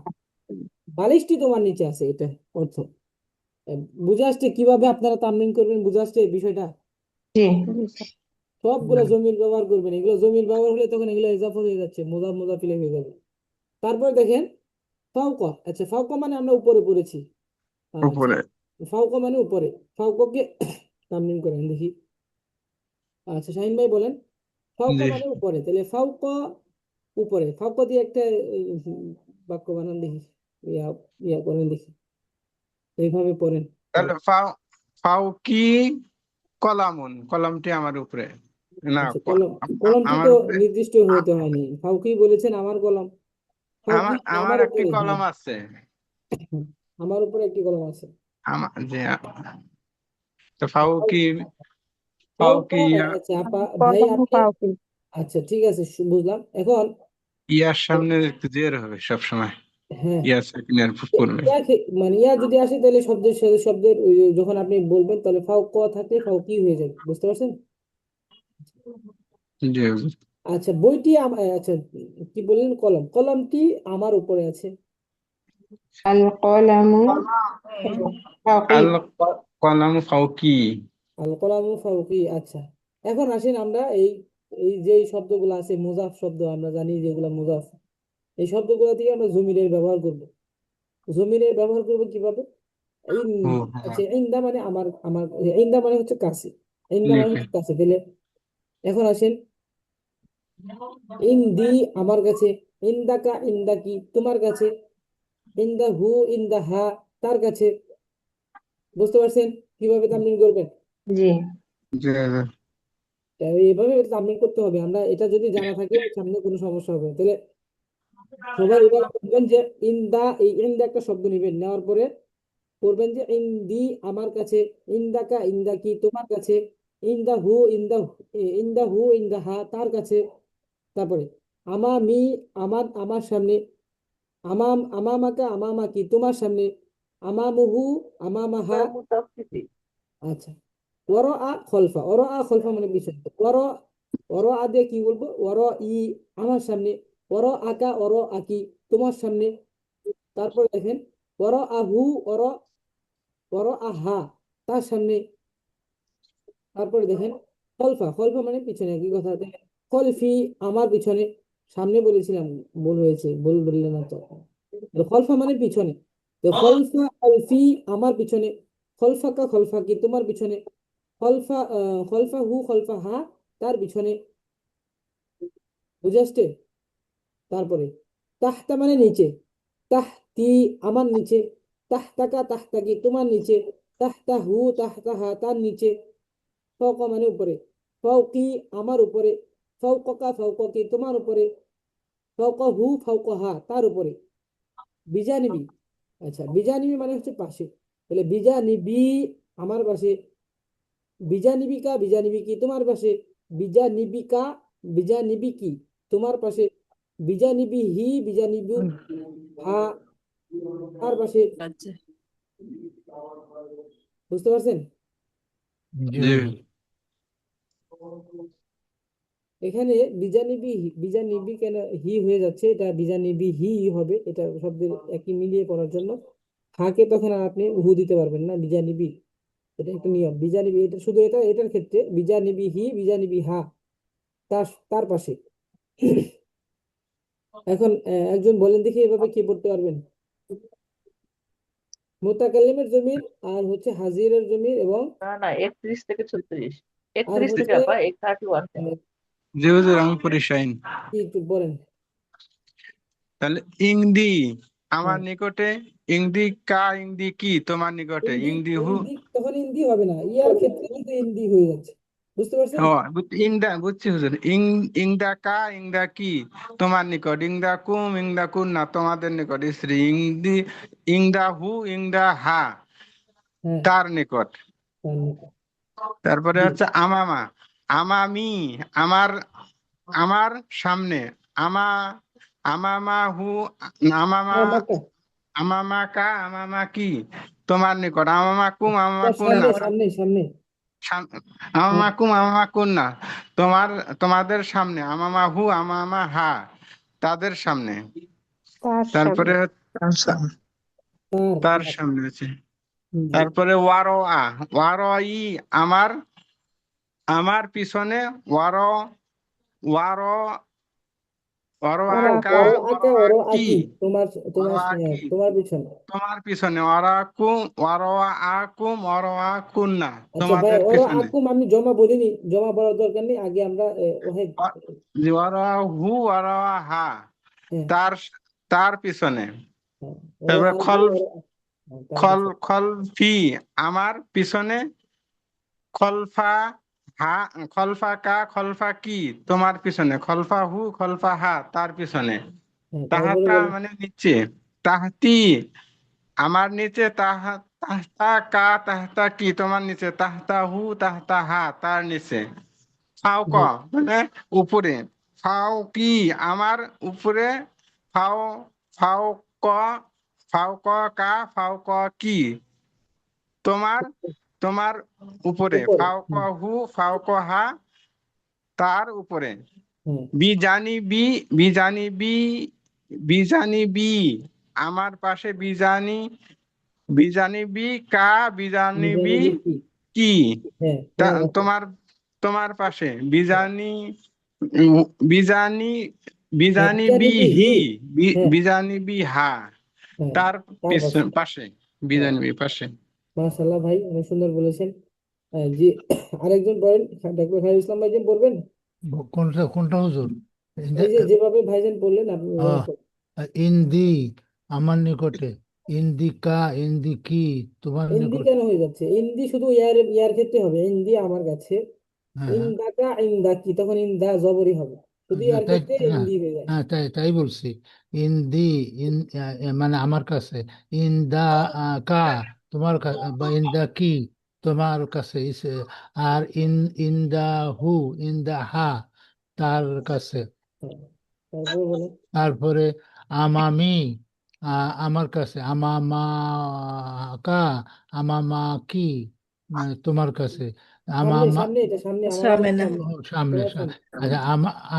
বালিশটি তোমার নিচে আছে, এটা অর্থ। বুঝে আসছে কিভাবে আপনারা তামরিন করবেন? বুঝে আসছে এই বিষয়টা? জি। সবগুলো জমির ব্যবহার করবেন। এগুলো জমির ব্যবহার হলে তখন এগুলো ইজাফা হয়ে যাচ্ছে, মুজাফ মুজাফ ইলাইহি হয়ে যাবে। তারপর দেখেন ফাওকা। আচ্ছা ফাওকা মানে আমরা উপরে পড়েছি। আচ্ছা উপরে ফাওকা মানে উপরে। ফাওকাকে তামরিন করেন দেখি। আচ্ছা শাহিন ভাই বলেন ফাওকা জি মানে উপরে। তাহলে ফাওকা উপরে, ফাওকা দিয়ে একটা বাক্য বানান দেখি। ইয়া ইয়া করেন দেখি, এইভাবে পড়েন। তাহলে ফাউকি কলামুন, কলমটি আমার উপরে, না আচ্ছা কলমটি আমার তো উপরে নির্দিষ্ট হতে হয়নি। ফাউকি বলেছেন আমার কলম। ফাউকি আমার আমার আমার একটি উপরে। কলম হ্যাঁ, আছে। আমার উপরে একটি কলম আছে। আমার যে তো ফাউকি ফাউকা, ফাউকি আচ্ছা আপা ভাই কলামু আপনি। ফাউকি আচ্ছা ঠিক আছে বুঝলাম এখন। ইয়ার সামনে একটু জের হবে সব সময়, হ্যাঁ, ইয়া সেকেন্ডের পূর্বে। মানে ইয়া যদি আসে তাহলে শব্দের সাথে শব্দের ওই যে যখন আপনি বলবেন তাহলে ফাউকা থাকলে ফাউকি হয়ে যাবে, বুঝতে পারছেন? জি আচ্ছা বইটি আচ্ছা কি বললেন? কলম, কলমটি আমার উপরে আছে। আল কলামু ফাওকি। আল কলাম ফাউকি। আল কলামু ফাউকি। আচ্ছা এখন আসেন আমরা এই এই যে শব্দগুলো আছে মুজাফ শব্দ, আমরা জানি যেগুলো মুজাফ, এই শব্দগুলো থেকে আমরা জমিরের ব্যবহার করব। জমিরের ব্যবহার করব কিভাবে? ইন। ও আচ্ছা ইন্দা মানে আমার ইন্দা মানে হচ্ছে কাছে। ইন্দা মানে লিখে হচ্ছে কাছে। তাহলে এখন আসেন ইন্দি আমার কাছে, ইন্দাকা ইন্দাকি তোমার কাছে, ইন্দাহু ইন্দাহা তার কাছে। বুঝতে পারছেন কিভাবে তামরিন করবেন? জি। জি এইভাবে তামরিন করতে হবে। আমরা এটা যদি জানা থাকে সামনে কোনো সমস্যা হবে না। তাহলে সবাই এবার বলবেন যে ইন্দা, এই ইন্দা একটা শব্দ নেবেন, নেওয়ার পরে করবেন যে ইন্দি আমার কাছে, ইন্দাকা ইন্দাকি তোমার কাছে, ইন্দাহু ইন্দাহু ইন্দাহা তার কাছে। তারপরে আমামি আমার সামনে, আমামাকা আমামাকি তোমার সামনে, আমামুহু আমামাহা। আচ্ছা ওরা খলফা মানে পিছনে। ওরা দিয়ে কি বলবো? ওরা ই আমার সামনে, ওরা আকা ওরা আকি তোমার সামনে। তারপর দেখেন ওরা আহু ওরা ওরা আহা তার সামনে। তারপরে দেখেন খলফা, খলফা মানে পিছনে, একই কথা। দেখেন খলফি আমার পিছনে, সামনে বলেছিলাম, ভুল হয়েছে, ভুল বললেন না তো। তো খলফা মানে পিছনে, তো খলফা খলফি আমার পিছনে, খলফাকা খলফাকি তোমার পিছনে, খলফা খলফা হু খলফা হা তার পিছনে, বুঝে আসছে? তারপরে তাহতা মানে নিচে, তাহতি আমার নিচে, তাহতাকা তাহতাকি তোমার নিচে, তাহতাহু তাহতাহা তার নিচে, ফাওকা মানে উপরে, ফাওকি আমার উপরে, ফাওকাকা ফাওকাকি তোমার উপরে, ফাওকাহু ফাওকাহা তার উপরে, বিজানিবি। আচ্ছা, বিজানিবি মানে হচ্ছে পাশে, তাহলে বিজানিবি আমার পাশে, বিজানিবিকা বিজানিবিকি তোমার পাশে, বিজানিবিকা বিজানিবিকি তোমার পাশে, বিজানিবিহি বিজানিবু হা তার পাশে, আচ্ছা বুঝতে পারছেন? জি জি হুজুর। এখানে বিজানিবি কেন হি হয়ে যাচ্ছে, এটা বিজানিবি হি হবে, এটা শব্দের একই মিলিয়ে পড়ার জন্য। হাকে তখন আর আপনি হু দিতে পারবেন না, বিজানিবি, এটা একটা নিয়ম। বিজানিবি এটা শুধু এটার ক্ষেত্রে, বিজানিবি হি বিজানিবি হা তার তার পাশে। এখন একজন বলেন দেখি এভাবে কি পড়তে পারবেন? মুতাকাল্লিমের জমির, আর হচ্ছে হাজিরের জমির, এবং না না 31 থেকে 36 আর 31 থেকে হচ্ছে আপা 31 থেকে জি হুজুর, আমি পড়ি শাইন। কি একটু বলেন। তাহলে ইংদি আমার হ্যাঁ, নিকটে, ইংদি কা ইংদি কি তোমার নিকটে, ইন্দি, ইংদি হু। ইন্দি তখন ইন্দি হবে না, ইয়ার ক্ষেত্রে কিন্তু ইন্দি হয়ে যাচ্ছে, বুঝতে পারছেন? ও ইংদা বুঝছি হুজুর, ইংদা কা ইংদা কি তোমার নিকট, ইংদা কুম ইংদা কুন না তোমাদের নিকট, স্ত্রী ইংদি, ইংদা হু ইংদা হা হ্যাঁ, তার নিকট। তার নিকট। তারপরে জি, হচ্ছে আমামা, আমামি আমার, আমার সামনে, আমা, আমামা হু, আমামা, মাকা, আমামা কা আমামা কি তোমার নিকট, আমামা কুম আমামা তার কুন না, সামনে সামনে সামনে। আমামা হ্যাঁ, কুম আমামা কুন না তোমার, তোমাদের সামনে, আমামা হু আমামা হা তাদের সামনে। তার তারপরে সামনে। হচ্ছে তার তার তার। সামনে আছে। জি, তারপরে ওয়ারো আ, ওয়ারো ই আমার, আমার পিছনে, ওয়ারো, ওয়ারো, ওয়ারো ওরা আকা, ওরো ওয়ারো আকা ওরো আকি, আকি তোমার, ওয়ারো তোমার আকি তোমার পিছনে। তোমার পিছনে, ওয়ারাকুম ওয়ারো আকুম ওয়ারো আকুন্না আচ্ছা ভাই, তোমাদের ওরো পিছনে, আকুম আমি জমা বলিনি, জমা বলার দরকার নেই, আগে আমরা ওহে। ওয়ারো হু ওয়ারো হা হ্যাঁ, তার, তার পিছনে। হ্যাঁ, ওরো তারপরে আর খল, ওরো তার খল পিছনে। খল ফি আমার পিছনে, খলফা হা, খলফা কা খলফা কি তোমার পিছনে, খলফা হু খলফা হা তার পিছনে। হ্যাঁ, তারপরে তাহাতা বলেন। মানে নিচে, তাহতি আমার নিচে, তাহা তাহতা কা তাহতা কি তোমার নিচে, তাহতা হু তাহতা হা তার নিচে। ফাও ক জি, মানে উপরে, ফাও কি আমার উপরে, ফাও, ফাও ক, ফাও ক কা ফাও ক কি তোমার, তোমার উপরে, উপরে। ফাও ক হু ফাও ক হা তার উপরে। হ্যাঁ, বিজানি বি, বিজানি বি, বিজানি বি আমার পাশে, বিজানি, বিজানি বি কা বিজানি নিজে বি নিজে কি। কি হ্যাঁ, তোমার কাছে। তোমার, তোমার পাশে, বিজানি, বিজানি, হ্যাঁ, বিজানি বিজানি বি বি হি, হি। হ্যাঁ, বিজানি বি হা হ্যাঁ, তার তার পাশে। পাশে, হ্যাঁ, বিজানি বি পাশে। মাশাআল্লাহ ভাই, অনেক সুন্দর বলেছেন। জি, আরেকজন বলেন, ডাক্তার খায়রুল ইসলাম ভাইজান বলবেন। কোনটা কোনটা হুজুর? এই যে যেভাবে ভাইজান বললেন আপনি ওভাবে পড়েন। ইন্দি আমার নিকটে, ইন্দিকা ইন্দি কি তোমার ইন্দি নিকট। কেন হয়ে যাচ্ছে? ইন্দি শুধু ইয়ার ইয়ার ক্ষেত্রে হবে, ইন্দি আমার কাছে, হ্যাঁ হ্যাঁ, ইন্দাকা ইন্দাকি তখন ইন্দা জবরই হবে, শুধু ইয়ার তাই, ক্ষেত্রে হ্যাঁ ইন্দি হয়ে যায়। হ্যাঁ, তাই তাই বলছি। ইন্দি, ইন মানে আমার কাছে, ইন্দা কা তোমার কাছে, বা ইন্দা কি তোমার কাছে, আর ইন্দা হু, ইন্দা হা তার কাছে। হ্যাঁ, তারপরে বলেন। তারপরে আমামি আমার কাছে, আমামা কা, আমামা কি মানে তোমার কাছে, সামনে আমামা সামনে, এটা সামনে, আমার আমার সামনে। সামনে, ও, সামনে তোমার সামনে। আচ্ছা,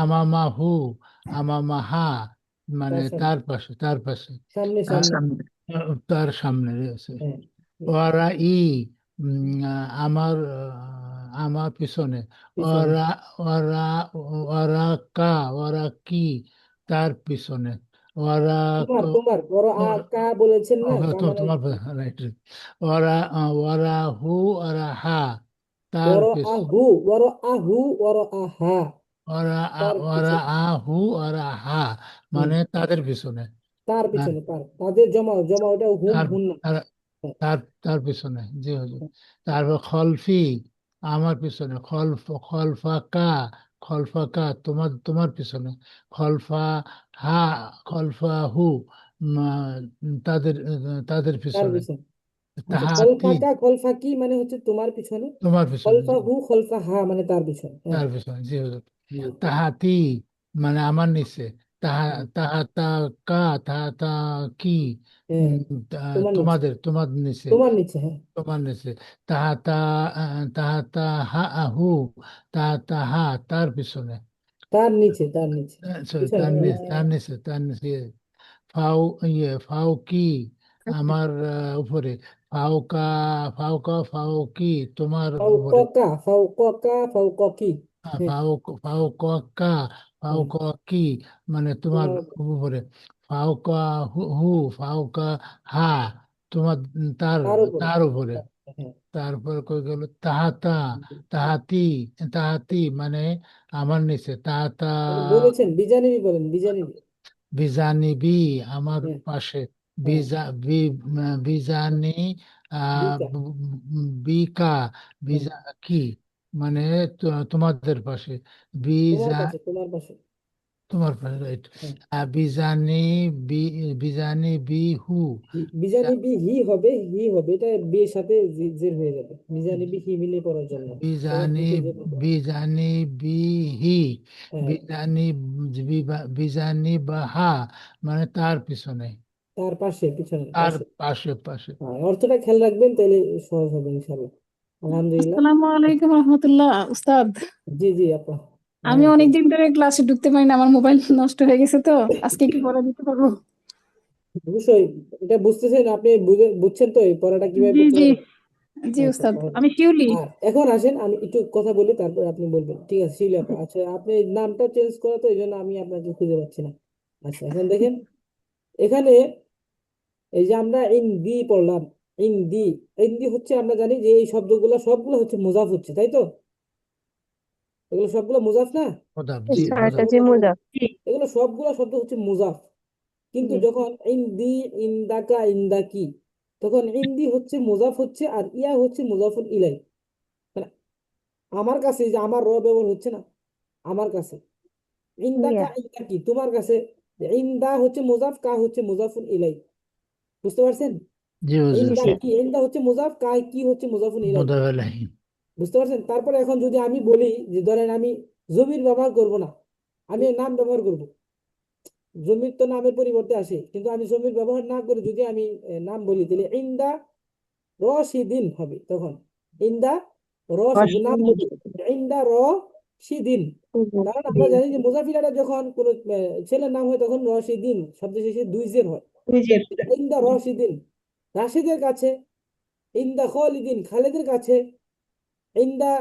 আমামা হু, আমামা হা মানে তার সামনে, তার পাশে, তার পাশে, সামনে আ- সামনে। তার সামনে রয়েছে। হ্যাঁ, ওরা ই আমার আমার পিছনে, পিছনে ওরা ওরা ওরা কা, ওরা কি, তার পিছনে, ওরা তোমার বড় কা বলেছেন না, কা মানে তোমার রাইট, ওরা ওরা হু, ওরা হা, তার বড় পিছ, আহু, বড় আহু, বড় আহা, ওরা তার ওরা পিছনে। হু, ওরা হা, হুম, মানে তাদের পিছনে, তার আর পিছনে, তাদের জমা জমা ওটা হুম তার হুন না। তার হ্যাঁ, তার তার পিছনে, জি হুজুর। তারপর খলফি, আমার পিছনে, খলফা কা, তোমার পিছনে, খলফা হা, খলফা হু, তাদের তার পিছনে, পিছনে। আচ্ছা, তাহাতি, খলফাকা খলফা কি মানে হচ্ছে তোমার পিছনে, তোমার পিছনে, খলফা হু খলফা হা মানে তার পিছনে। হ্যাঁ, তার পিছনে, জি হুজুর। জি, তাহাতি মানে আমার নিচে, হুম, তাহাতা কা, তাহাতা কি, হ্যাঁ, তোমার নিচে, তোমার নিচে, তোমার নিচে, হ্যাঁ, তোমার নিচে, তাহাতা তাহাতা হা হু, তাহাতা হা, তার পিছনে, তার নিচে, তার নিচে, sorry, পিছনে, তার নিচে, ফাও ফাও কি, আমার উপরে, ফাও ফাও কি, তোমার উপরে, ফাউকা, হ্যাঁ, ফাও ফাও কা, ফাও হুম, কি মানে তোমার তোমার উপরে, ফাও হু, ফাও হা, তোমার, তার তার উপরে, তার উপরে, হ্যাঁ, তারপর কই গেল তাহাতা, তাহাতি, তাহাতি মানে আমার নিচে, তাহাতা বলেছেন বিজানিবি, বলেন বিজানিবি, বিজানিবি, আমার হ্যাঁ, পাশে, হ্যাঁ, বিজানি বিকা, বিকা, হ্যাঁ, বিজা কি মানে তোমাদের পাশে, তোমার বিজা পাশে, তোমার পাশে, তোমার পাশে, রাইট। হ্যাঁ, বিজানি বি, বিজানি বিহু, বিজানিবি হি হবে, এটা বিয়ের সাথে জের হয়ে যাবে, বিজানিবি হি মিলে পড়ার জন্য, তখন বিজানি হিতে জের হবে। বিজানি বিহি, হ্যাঁ, বিজানি বিজানি বাহা মানে তার পিছনে, তার পাশে, পিছনে, তার পাশে। পাশে। হ্যাঁ, অর্থটা খেয়াল রাখবেন, তাহলে সহজ হবে ইনশাল্লাহ। আলহামদুলিল্লাহ। আসসালামু আলাইকুম রহমতুল্লাহ উস্তাদ। জি জি আপা, আমি ওয়ালাইকুম। অনেকদিন ধরে ক্লাসে ঢুকতে পারি না, আমার মোবাইল নষ্ট হয়ে গেছে, তো আজকে কি পড়া দিতে পারবো? অবশ্যই, এটা বুঝতেছেন আপনি, বুঝছেন তো এই পড়াটা কিভাবে জি পড়তে জি হবে। জি আচ্ছা, উস্তাদ, তাহলে আমি শিউলি। এখন আসেন আমি একটু কথা বলি, তারপর আপনি বলবেন, ঠিক আছে শিউলি আপা। আচ্ছা, আপনি নামটা চেঞ্জ করা, তো এই জন্য আমি আপনাকে খুঁজে পাচ্ছি না। আচ্ছা, এখন দেখেন এখানে, এই যে আমরা ইনদি পড়লাম, ইনদি, ইনদি হচ্ছে, আমরা জানি যে এই শব্দগুলো সবগুলো হচ্ছে মুজাফ হচ্ছে, তাই তো, এগুলো সবগুলো মুজাফ না, জি এটা যে মুজাফ। এগুলো সবগুলো শব্দ হচ্ছে মুজাফ। কিন্তু জি, যখন ইনদি, ইনদাকা, ইনদাকি, তখন ইনদি হচ্ছে মুজাফ হচ্ছে, আর ইয়া হচ্ছে মুজাফুল ইলাই। মানে আমার কাছে, যে আমার ব্যবহার হচ্ছে না, আমার কাছে, ইনদাকা ইয়া, ইনদাকি তোমার কাছে, ইনদা হচ্ছে মুজাফ, কা হচ্ছে মুজাফুল ইলাই, বুঝতে পারছেন? জি হুজুর, জি, ইনদা হচ্ছে মুজাফ, কা কি হচ্ছে মুজাফুল ইলাই, মোদাবেলাহি, বুঝতে পারছেন? তারপরে এখন যদি আমি বলি যে ধরেন আমি জমির ব্যবহার করব না, আমি নাম ব্যবহার করব, জমির তো নামের পরিবর্তে আসে, কিন্তু আমি জমির ব্যবহার না করে যদি আমি নাম বলি, তাহলে ইন্দা রশিদিন হবে তখন, ইন্দা রশিদিন, নাম বলি ইন্দা রশিদিন। কারণ আমরা জানি যে মুজাফিরাটা যখন কোন ছেলের নাম হয়, তখন রশিদিন শব্দ শেষে দুই জের হয়। ইন্দা রশিদিন রাশিদের কাছে, ইন্দা খালিদিন খালেদের কাছে, ইন্দা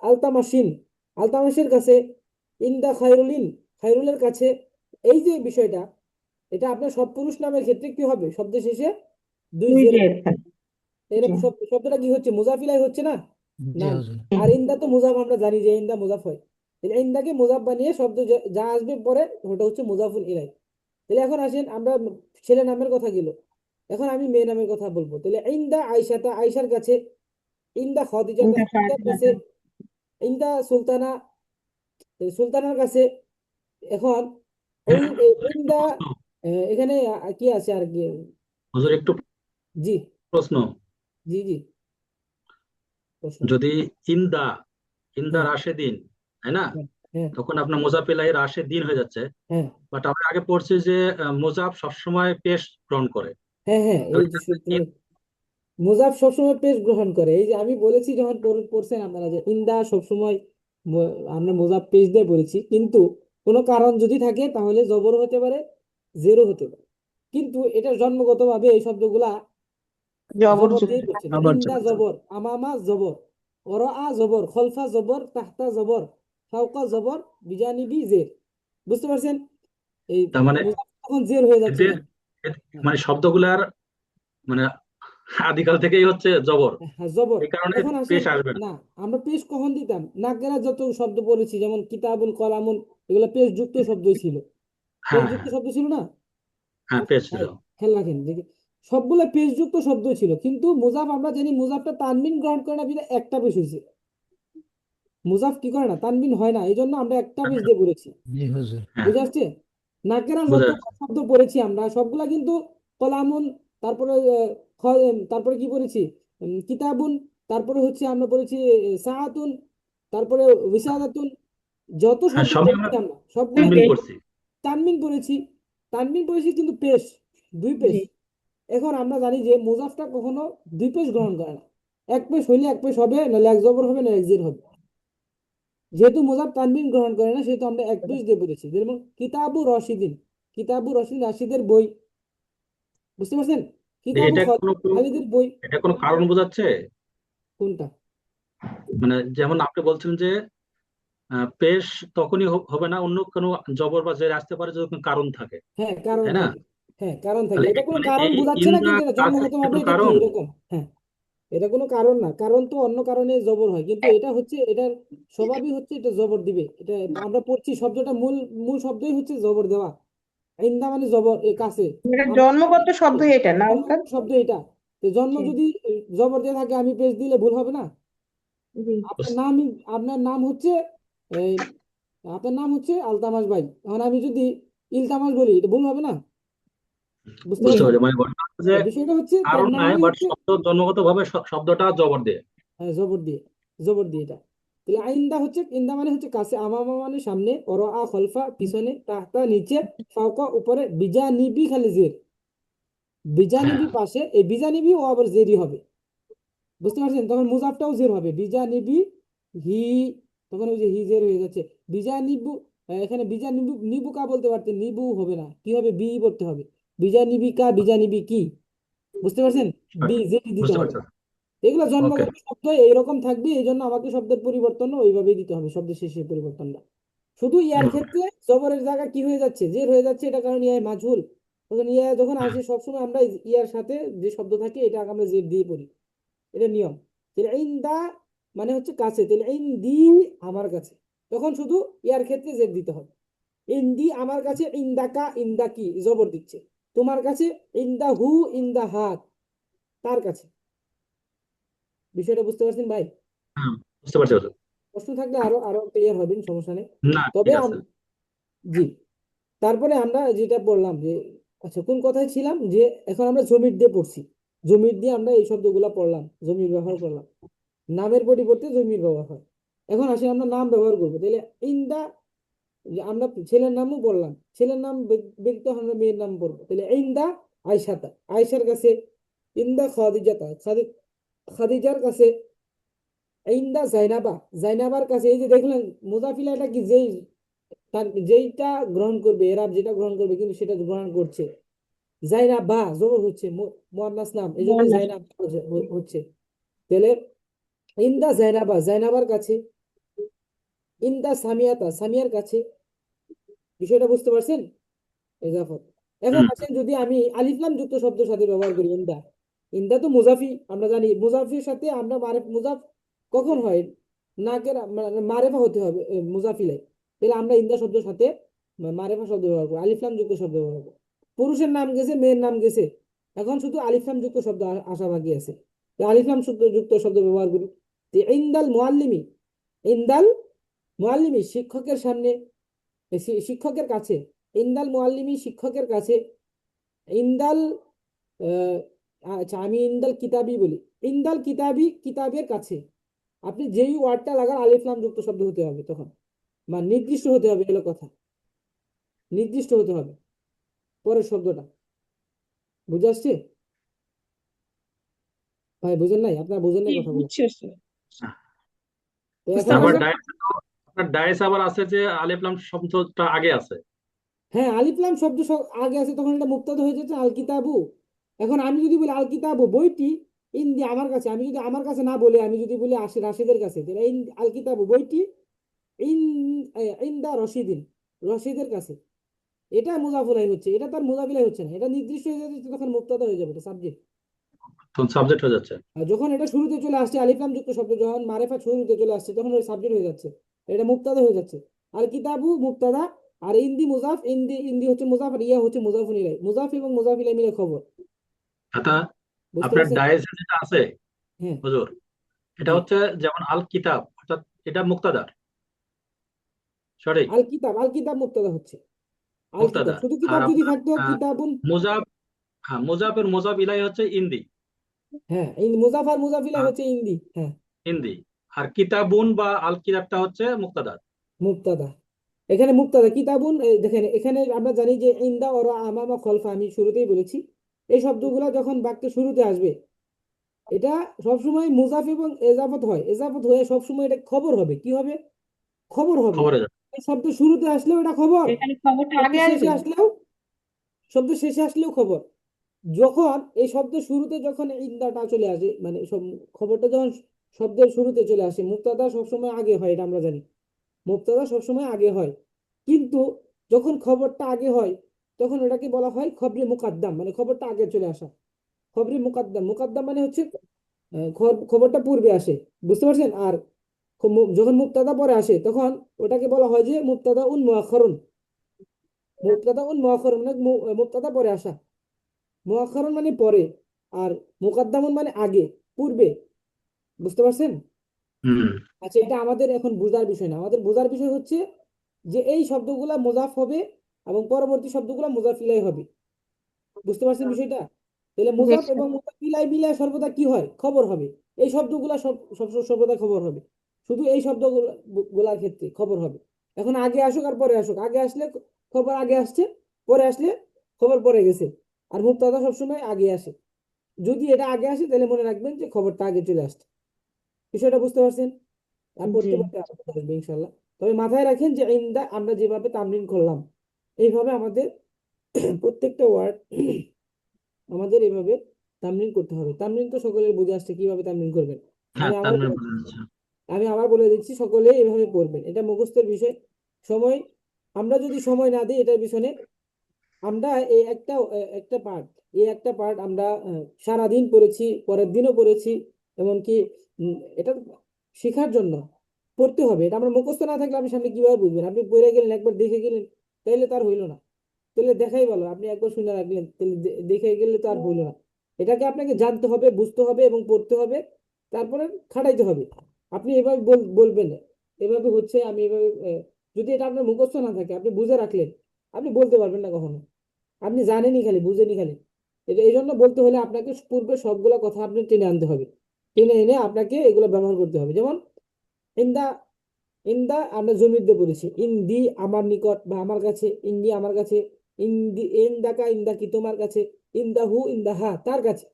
আলতামাসিন আলতামাসের কাছে, ইন্দা খায়রুলিন খায়রুলের কাছে। এই যে বিষয়টা, এটা আপনার সব পুরুষ নামের ক্ষেত্রে কি হবে, শব্দ শেষে দুই জের, এর শব্দটা কি হচ্ছে, মুজাফিলাই হচ্ছে না, জি নাম। হুজুর, আর ইন্দা তো মুজাফ, আমরা জানি যে ইন্দা মুজাফ হয়, তাহলে ইন্দাকে মুজাফ বানিয়ে শব্দ যা আসবে পরে ওটা হচ্ছে মুজাফুল ইলাই। তাহলে এখন আসেন, আমরা ছেলে নামের কথা গেল, এখন আমি মেয়ে নামের কথা বলবো। তাহলে ইন্দা আয়সাতা আয়সার কাছে, ইন্দা খাদিজাতা খাদিজার কাছে, ইন্দা সুলতানা সুলতানার কাছে। এখন ইন্দা এখানে কি আছে আর কি, হুজুর একটু জি প্রশ্ন, জি জি, প্রশ্ন, যদি ইন্দা ইন্দা হ্যাঁ, রাশেদিন, তাই না, হ্যাঁ, হ্যাঁ, তখন আপনার মোজাফিলাই রাশেদিন হয়ে যাচ্ছে। হ্যাঁ, বাট আমরা আগে পড়ছি যে মোজাফ সবসময় পেশ গ্রহণ করে। হ্যাঁ, হ্যাঁ, এই তাহলে যে মুজাফ সবসময় পেশ গ্রহণ করে, এই যে আমি বলেছি যখন পড়ছেন আপনারা যে ইন্দা সবসময় আমরা মুজাফ পেশ দিয়ে বলেছি, কিন্তু কোনো কারণ যদি থাকে তাহলে জবর হতে পারে, জেরো হতে পারে, কিন্তু এটা জন্মগতভাবে এই শব্দগুলা জবর দিয়ে করছে, আবার ইন্দা জবর, আমামা জবর, ওরা জবর, খলফা জবর, তাহতা জবর, ফাওকা জবর, বিজানিবি জের। বুঝতে পারছেন? এই তার মানে মুজাফ তখন জের হয়ে যাচ্ছে এদের এখানে। মানে শব্দগুলার মানে আদিকাল থেকেই হচ্ছে জবর, হ্যাঁ জবর। এই কারণে এখন আসেন, পেশ আসবে না। না আমরা পেশ কখন দিতাম? নাকেরা যত শব্দ পড়েছি, যেমন কিতাবুন, কলামুন, এগুলো পেশ যুক্ত শব্দই ছিল। পেশ হ্যাঁ যুক্ত হ্যাঁ শব্দ ছিল না? হ্যাঁ, পেশ ছিল। ভাই খেয়াল রাখেন, দেখি সবগুলো পেশ যুক্ত শব্দ ছিল, কিন্তু মুজাফ আমরা জানি মুজাফটা তানবিন গ্রহণ করে না বিধায় একটা পেশ হয়েছে। মুজাফ কি করে না, তানবিন হয় না, এই জন্য আমরা একটা পেশ দিয়ে পড়েছি। জি হুজুর। হ্যাঁ, বুঝে আসছে? নাকেরা বোঝা যত যাচ্ছে। শব্দ পড়েছি আমরা সবগুলা কিন্তু কলামুন, তারপরে তারপরে কি পড়েছি, কিতাবুন, তারপরে হচ্ছে আমরা পড়েছি সাআতুন, তারপরে উইসাদাতুন, যত হ্যাঁ, শব্দ সবই আমরা পড়েছি আমরা সবগুলা তানবিন কিন্তু করছি। তানবিন পড়েছি। তানবিন পড়েছি কিন্তু পেশ, দুই পেশ। এখন আমরা জানি যে মুজাফটা কখনো দুই পেশ গ্রহণ করে না। এক পেশ হইলে এক পেশ হবে, নাহলে এক জবর হবে, না এক জের হবে। যেহেতু মুজাফ তানবিন গ্রহণ করে না, সেহেতু আমরা এক পেশ দিয়ে পড়েছি। যেমন কিতাবু রশিদিন, কিতাবু রশিদিন রাশিদের বই। বুঝতে পারছেন? কিতাবু এটা কোনো খালিদের বই। এটা কোনো কারণ বোঝাচ্ছে? কোনটা? মানে যেমন আপনি বলছেন যে পেশ তখনই হবে না, অন্য কোনো জবর বা জের আসতে পারে যদি কোনো কারণ থাকে, হ্যাঁ কারণ তাই না? থাকে। হ্যাঁ কারণ থাকে, তাহলে এটা কোনো মানে কারণ এই বোঝাচ্ছে না, ইন্দা কিন্তু এটা কাছে জন্মগত কি ভাবে কোনো এটা কি কারণ? এরকম। হ্যাঁ এটা কোনো কারণ না, কারণ তো অন্য কারণে জবর হয়, কিন্তু এটা হচ্ছে এটার স্বভাবই হচ্ছে এটা জবর দিবে। এটা আমরা পড়ছি শব্দটা মূল মূল শব্দই হচ্ছে জবর দেওয়া। ইন্দা মানে জবর, এ কাছে। এটা আমরা জন্মগত শব্দ এটা না জন্মগত উস্তাদ? শব্দ এটা। তো জন্ম জি যদি জবর দিয়ে থাকে, আমি পেশ দিলে ভুল হবে না? জি। আপনার নাম, আপনার নাম হচ্ছে এই, আপনার নাম হচ্ছে আলতামাস ভাই, এখন আমি যদি ইলতামাস বলি, এটা ভুল হবে না? বুঝতে বুঝতে পারছেন? পারছি, মানে ঘটনা হচ্ছে যে বিষয়টা হচ্ছে তার কারণ নাই, নামই বাট হচ্ছে শব্দ জন্মগত ভাবে শব্দটা জবর দিয়ে। জবর দিয়ে, জবর দিয়ে এটা। তাহলে আইন্দা হচ্ছে, ইন্দা মানে হচ্ছে কাছে, আমামা মানে সামনে, অরআ খলফা পিছনে, তাহতা নিচে, ফাওকা উপরে, বিজানিবি খালি জের, বিজানিবি হ্যাঁ, পাশে, এই বিজানিবি ও আবার জেরই হবে। বুঝতে পারছেন? তখন মুজাফটাও জের হবে, বিজানিবি হি, তখন ওই যে হি জের হয়ে যাচ্ছে। বিজানিবু, এখানে বিজানিবু নিবু কা বলতে পারতেন, নিবু হবে না, কি হবে, বি বলতে হবে। বিজানিবি কা, বিজানিবি কি। বুঝতে পারছেন? বি জেরই দিতে বুঝতে হবে। পারছি। এগুলো ওকে। জন্মগত শব্দ এইরকম থাকবে, এই জন্য আমাকে শব্দের পরিবর্তন ওইভাবেই দিতে হবে, শব্দের শেষে পরিবর্তনটা। শুধু ইয়ার ক্ষেত্রে জবরের জায়গা কি হয়ে যাচ্ছে, জের হয়ে যাচ্ছে, এটা কারণ ইয়া মাঝহুল। তখন ইয়া যখন আসে সবসময় আমরা ইয়ার সাথে যে শব্দ থাকে এটা আমরা জের দিয়ে পড়ি, এটা নিয়ম। তাহলে ইনদা মানে হচ্ছে কাছে, তাহলে ইনদি আমার কাছে, তখন শুধু ইয়ার ক্ষেত্রে জের দিতে হবে। ইনদি আমার কাছে, ইনদাকা ইনদাকি জবর দিচ্ছে, তোমার কাছে ইনদাহু ইনদাহাত তার কাছে। বিষয়টা বুঝতে পারছেন ভাই? হ্যাঁ, বুঝতে পারছি হুজুর। প্রশ্ন থাকলে আরো আরো ক্লিয়ার হবেন, সমস্যা নেই। না, তবে ঠিক আছে। জি, তারপরে আমরা যেটা বললাম যে, আচ্ছা কোন কথায় ছিলাম, যে এখন আমরা জমির দিয়ে পড়ছি, জমির দিয়ে আমরা এই শব্দগুলা পড়লাম, জমির ব্যবহার করলাম, নামের পরিবর্তে জমির ব্যবহার হয়। এখন আসি আমরা নাম ব্যবহার করবো, তাহলে ইন্দা, যে আমরা ছেলের নামও বললাম, ছেলের নাম ব্যতীত আমরা মেয়ের নাম বলবো, তাহলে ইন্দা আয়সাতা আয়সার কাছে, ইন্দা খাদিজাতা খাদিজার কাছে, ইন্দা জাইনাবা জাইনাবার কাছে। এই যে দেখলেন মুজাফিলা, এটা কি যেই তার যেইটা গ্রহণ করবে, এরাব যেটা গ্রহণ করবে কিন্তু সেটা গ্রহণ করছে। জাইনাবা জবর হচ্ছে, মুয়ান্নাস নাম, এই জন্য জাইনাব হচ্ছে। তাহলে ইন্দা জাইনাবা জাইনাবার কাছে, ইন্দা সামিয়াতা সামিয়ার কাছে। বিষয়টা বুঝতে পারছেন? এজাফত। এখন আসেন যদি আমি আলিফলাম যুক্ত শব্দের সাথে ব্যবহার করি, ইন্দা, ইন্দা তো মুজাফি, আমরা জানি মুজাফির সাথে আমরা মুজাফ কখন হয়, নাকের মারেফা হতে হবে মুজাফিলে, তাহলে আমরা ইন্দা শব্দের সাথে মারেফা শব্দ ব্যবহার করি, আলিফলাম যুক্ত শব্দ ব্যবহার করি। পুরুষের নাম গেছে, মেয়ের নাম গেছে, এখন শুধু আলিফলাম যুক্ত শব্দ আসা বাকি আছে, আলিফলাম যুক্ত শব্দ ব্যবহার করি। ইন্দাল মুআল্লিমি, ইন্দাল মুআল্লিমি শিক্ষকের সামনে, শিক্ষকের কাছে, ইন্দাল মুআল্লিমি শিক্ষকের কাছে, ইন্দাল আচ্ছা আমি ইন্দাল কিতাবি বলি, ইন্দাল কিতাবি কিতাবের কাছে। আপনি যেই ওয়ার্ডটা লাগান আলিফলাম যুক্ত শব্দ হতে হবে তখন, বা নির্দিষ্ট হতে হবে, এগুলো কথা, নির্দিষ্ট হতে হবে পরের শব্দটা। বুঝে আসছে ভাই? বুঝেন নাই? আপনারা বুঝেন নাই কথাগুলো? তো এখন আবার আসেন, আপনার ডায়েস আবার আছে যে আলিফ লাম শব্দটা আগে আছে। হ্যাঁ আলিফলাম শব্দ আগে আছে, তখন এটা মুক্তাদ হয়ে যাচ্ছে আল কিতাবু। এখন আমি যদি বলি আল কিতাবু বইটি, ইন্দি আমার কাছে, আমি যদি আমার কাছে না বলে আমি যদি বলি রাশিদের কাছে, তাহলে আল কিতাবু বইটি ইন ইনদা রশিদিন, রশিদের কাছে। এটা মুজাফ ইলাইহি হচ্ছে, এটা তার মুজাফ ইলাইহি হচ্ছে না, এটা নির্দিষ্ট হয়ে যাচ্ছে, তখন মুবতাদা হয়ে যাবে, এটা সাবজেক্ট। তখন সাবজেক্ট হয়ে যাচ্ছে। আর যখন এটা শুরুতে চলে আসছে, আলিফ লাম যুক্ত শব্দ যখন মারেফা শুরুতে চলে আসছে, তখন ওই সাবজেক্ট হয়ে যাচ্ছে, এটা মুবতাদা হয়ে যাচ্ছে। আল কিতাবু মুবতাদা, আর ইন্দি মুজাফ, ইন্দি ইন্দি হচ্ছে মুজাফ, আর ইয়া হচ্ছে মুজাফুন ইলাইহি, মুজাফ এবং মুজাফ ইলাইহি মিলে খবর। এটা বুঝতে আপনার পারছেন? ডায়েসে যেটা আছে হ্যাঁ, হুজুর, এটা জি। হচ্ছে যেমন আল কিতাব, অর্থাৎ এটা মুক্তাদার, সঠিক আল কিতাব, আল কিতাব মুবতাদা হচ্ছে, আল কিতাব, মুক্তাদা। শুধু আর কিতাব যদি আপনার থাকতো কিতাবুন, মুজাফ, হ্যাঁ মুজাফের মুজাফ ইলাই হচ্ছে ইন্দি, হ্যাঁ মুজাফ আর মুজাফ ইলাইহি আর হচ্ছে ইন্দি, হ্যাঁ ইন্দি। আর কিতাবুন বা আল কিতাবটা হচ্ছে মুক্তাদার। মুবতাদা। এখানে মুবতাদা কিতাবুন, দেখেন এখানে আমরা জানি যে ইনদা ওরা আমামা খলফা, আমি শুরুতেই বলেছি, এই শব্দগুলো যখন বাক্যের শুরুতে আসবে, এটা সবসময় মুজাফ এবং এজাফত হয়, এজাফত হয়ে সবসময় এটা খবর হবে, কি হবে? খবর হবে। খবরে যাবে। এই শব্দ শুরুতে আসলেও এটা খবর, এখানে খবরটা শব্দ আগে শেষে আসবে। আসলেও, শব্দ শেষে আসলেও খবর। যখন এই শব্দ শুরুতে যখন ইন্দাটা চলে আসে, মানে সব খবরটা যখন শব্দের শুরুতে চলে আসে, মুবতাদা সবসময় আগে হয়, এটা আমরা জানি, মুবতাদা সবসময় আগে হয়। কিন্তু যখন খবরটা আগে হয়, তখন ওটাকে বলা হয় খবরে মুকাদ্দাম, মানে খবরটা আগে চলে আসা, খবরে মুকাদ্দাম। মুকাদ্দাম মানে হচ্ছে খবরটা পূর্বে আসে, বুঝতে পারছেন? আর যখন মুবতাদা পরে আসে, তখন ওটাকে বলা হয় যে মুবতাদা উন মুআখখারুন, মুবতাদা উন মুআখখারুন মানে মুবতাদা পরে আসা, মুআখখারুন মানে পরে, আর মুকাদ্দামুন মানে আগে, পূর্বে, বুঝতে পারছেন? হুম আচ্ছা, এটা আমাদের এখন বোঝার বিষয় না, আমাদের বোঝার বিষয় হচ্ছে যে এই শব্দগুলা মুজাফ হবে এবং পরবর্তী শব্দগুলা মুজাফ ইলাইহি হবে, বুঝতে পারছেন বিষয়টা? তাহলে জি মুজাফ স্যার। এবং মুজাফ ইলাইহি মিলে সর্বদা কি হয়? খবর হবে। এই শব্দগুলা সর্বদা খবর হবে, শুধু এই শব্দগুলার ক্ষেত্রে খবর হবে। এখন আগে আসুক আর পরে আসুক, আগে আসলে খবর আগে আসছে, পরে আসলে খবর পরে গেছে। আর মুবতাদা সবসময় আগে আসে, যদি এটা আগে আসে তাহলে মনে রাখবেন যে খবরটা আগে চলে আসছে। বিষয়টা বুঝতে পারছেন? আর জি পড়তে পড়তে আরো বুঝে আসবে ইনশাল্লাহ। তবে মাথায় রাখেন যে ইনদা আমরা যেভাবে তামরিন করলাম, এইভাবে আমাদের প্রত্যেকটা ওয়ার্ড আমাদের এইভাবে তামরিন করতে হবে। তামরিন তো সকলের বুঝে আসছে কিভাবে তামরিন করবেন। হ্যাঁ আমি আবার তানভীর বলে বোঝা দিচ্ছি, যাচ্ছে। আমি আবার বলে দিচ্ছি, সকলে এভাবে পড়বেন, এটা মুখস্থের বিষয়। সময়, আমরা যদি সময় না দিই এটার পিছনে, আমরা এই একটা পার্ট, এই একটা পার্ট আমরা সারাদিন পড়েছি, পরের দিনও পড়েছি, এমনকি এটা শেখার জন্য পড়তে হবে। এটা আমরা মুখস্থ না থাকলে আপনি সামনে কিভাবে বুঝবেন? আপনি পড়ে গেলেন, একবার দেখে গেলেন, তাইলে তার হইলো না। তাহলে দেখাই ভালো, আপনি একবার শুনে রাখলেন, তাহলে দেখে গেলে তো আর হইলো না। এটাকে আপনাকে জানতে হবে, বুঝতে হবে এবং পড়তে হবে, তারপরে খাটাইতে হবে। আপনি এভাবে বলবেন এভাবে হচ্ছে, আমি এভাবে যদি এটা আপনার মুখস্থ না থাকে, আপনি বুঝে রাখলেন, আপনি বলতে পারবেন না কখনো। আপনি জানেনই খালি, বুঝেনি খালি। এটা এই জন্য বলতে হলে আপনাকে পূর্বে সবগুলা কথা আপনি টেনে আনতে হবে, টেনে এনে আপনাকে এগুলো ব্যবহার করতে হবে। যেমন ইন্দা, ইন্দা আমরা জমির দিয়ে বলেছি, ইন্দি আমার নিকট বা আমার কাছে, ইন্দি আমার কাছে, ইন্দি ইন্দাকা ইন্দাকি তোমার কাছে, ইন্দাহু ইন্দাহা তার কাছে।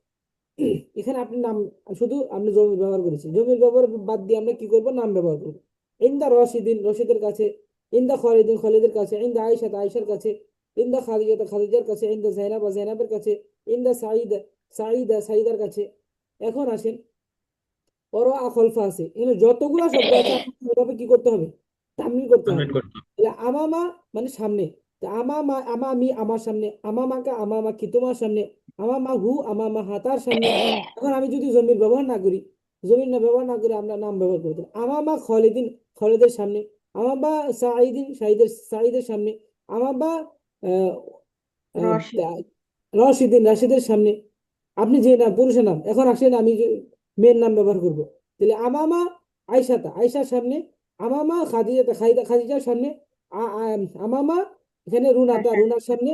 এখানে আপনি নাম, শুধু আপনি জমির ব্যবহার করেছি, জমির ব্যবহার বাদ দিয়ে আমরা কি করবো? নাম ব্যবহার করবো। ইন্দা রশিদিন রশিদের কাছে, ইন্দা খালিদিন খালিদের কাছে, ইন্দা আয়েশা আয়েশার কাছে, ইন্দা খাদিজা খাদিজার কাছে, ইন্দা জাইনাবা জাইনাবের কাছে, ইন্দা সাঈদা সাঈদা সাঈদার কাছে। এখন আসেন, ওরা খলফা আছে, এখানে যতগুলা শব্দ আছে আপনাকে ওইভাবে কি করতে হবে? তামিল করতে হবে। তানভীর করতে হবে। তাহলে আমামা মানে সামনে, তা আমামা আমামি আমার সামনে, আমামাকা আমামাকি তোমার সামনে, আমামাহু আমামাহা তার সামনে। এখন আমি যদি জমির ব্যবহার না করি, জমির না ব্যবহার না করে আমরা নাম ব্যবহার করতে, আমামা খালিদিন খালিদের সামনে, আমাবা সাঈদিন সাঈদের সামনে, আমাবা আহ আহ, রশিদ। রশিদিন রাশিদের সামনে। আপনি যে নাম পুরুষের নাম, এখন আসেন আমি মেয়ের নাম ব্যবহার করব, তাহলে আমামা আয়সাতা আয়সার সামনে, আমামা খাদিজাতা খাদিজার সামনে, আমামা এখানে রুনাতা রুনার সামনে।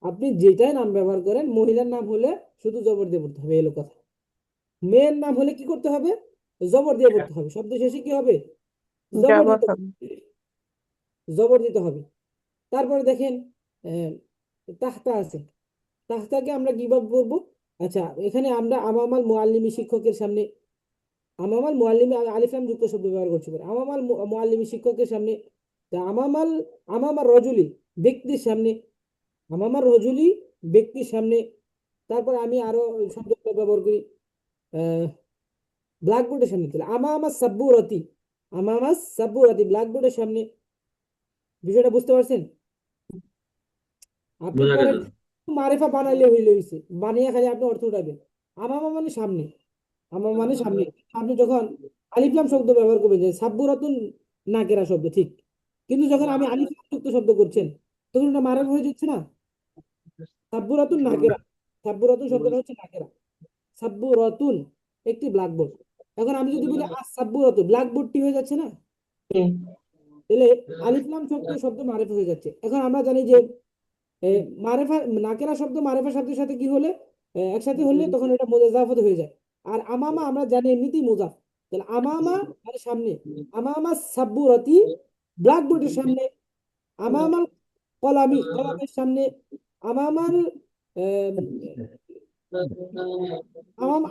আপনি যেটাই নাম ব্যবহার করেন, মহিলার নাম হলে শুধু জবর দিয়ে পড়তে হবে, এলো কথা। মেয়ের নাম হলে কি করতে হবে? জবর দিয়ে পড়তে হবে, শব্দ শেষে কি হবে? জবর জবর দিতে হবে। হবে, জবর দিতে হবে। তারপরে দেখেন আহ, তাহতা আছে, তাহতাকে আমরা কিভাবে পড়বো? আচ্ছা, এখানে আমরা আমামাল মুআল্লিমি শিক্ষকের সামনে, আমামাল মুআল্লিমি আলিফ লাম যুক্ত শব্দ ব্যবহার করছি পারে, আমামাল মুআল্লিমি শিক্ষকের সামনে, তা আমামার রজুলি ব্যক্তির সামনে, আমামার রজুলি ব্যক্তির সামনে। তারপর আমি আরো শব্দ ব্যবহার করি, ব্ল্যাকবোর্ডের সামনে, তাহলে আমামা সাব্বুরাতি, আমামা সাব্বুরাতি ব্ল্যাকবোর্ডের সামনে। বিষয়টা বুঝতে পারছেন? আপনি বোঝা পরে গেল। মারিফা বানাইলে হইছে, বানিয়ে খালি আপনি অর্থ উঠাবেন। আমামা মানে সামনে, আমামা মানে সামনে। আপনি যখন আলিফ লাম শব্দ ব্যবহার করবেন, যে সাব্বুরাতুন নাকেরা শব্দ ঠিক, কিন্তু যখন আমি আলিফ লাম যুক্ত শব্দ করছেন তখন এটা মারিফা হয়ে যাচ্ছে না। সাব্বুরাতুন নাকেরা, সাব্বুরাতুন শব্দটা হচ্ছে নাকেরা, সাব্বুরাতুন একটি ব্ল্যাকবোর্ড। এখন আমি যদি বলি সাব্বুরাতুন, ব্ল্যাকবোর্ডটি হয়ে যাচ্ছে না, তাহলে আলিফ লাম শব্দ শব্দ মারিফা হয়ে যাচ্ছে। এখন আমরা জানি যে মারিফা নাকেরা শব্দ মারিফা শব্দের সাথে কি হলে একসাথে হলে তখন এটা মুজাফাত হয়ে যায়। আর আমামা আমরা জানি এমনিতেই মুজাফ, তাহলে আমামা মানে সামনে, আমামা সাব্বুরাতি ব্ল্যাকবোর্ডের সামনে, আমামাল কলামি কলামের সামনে, আমামাল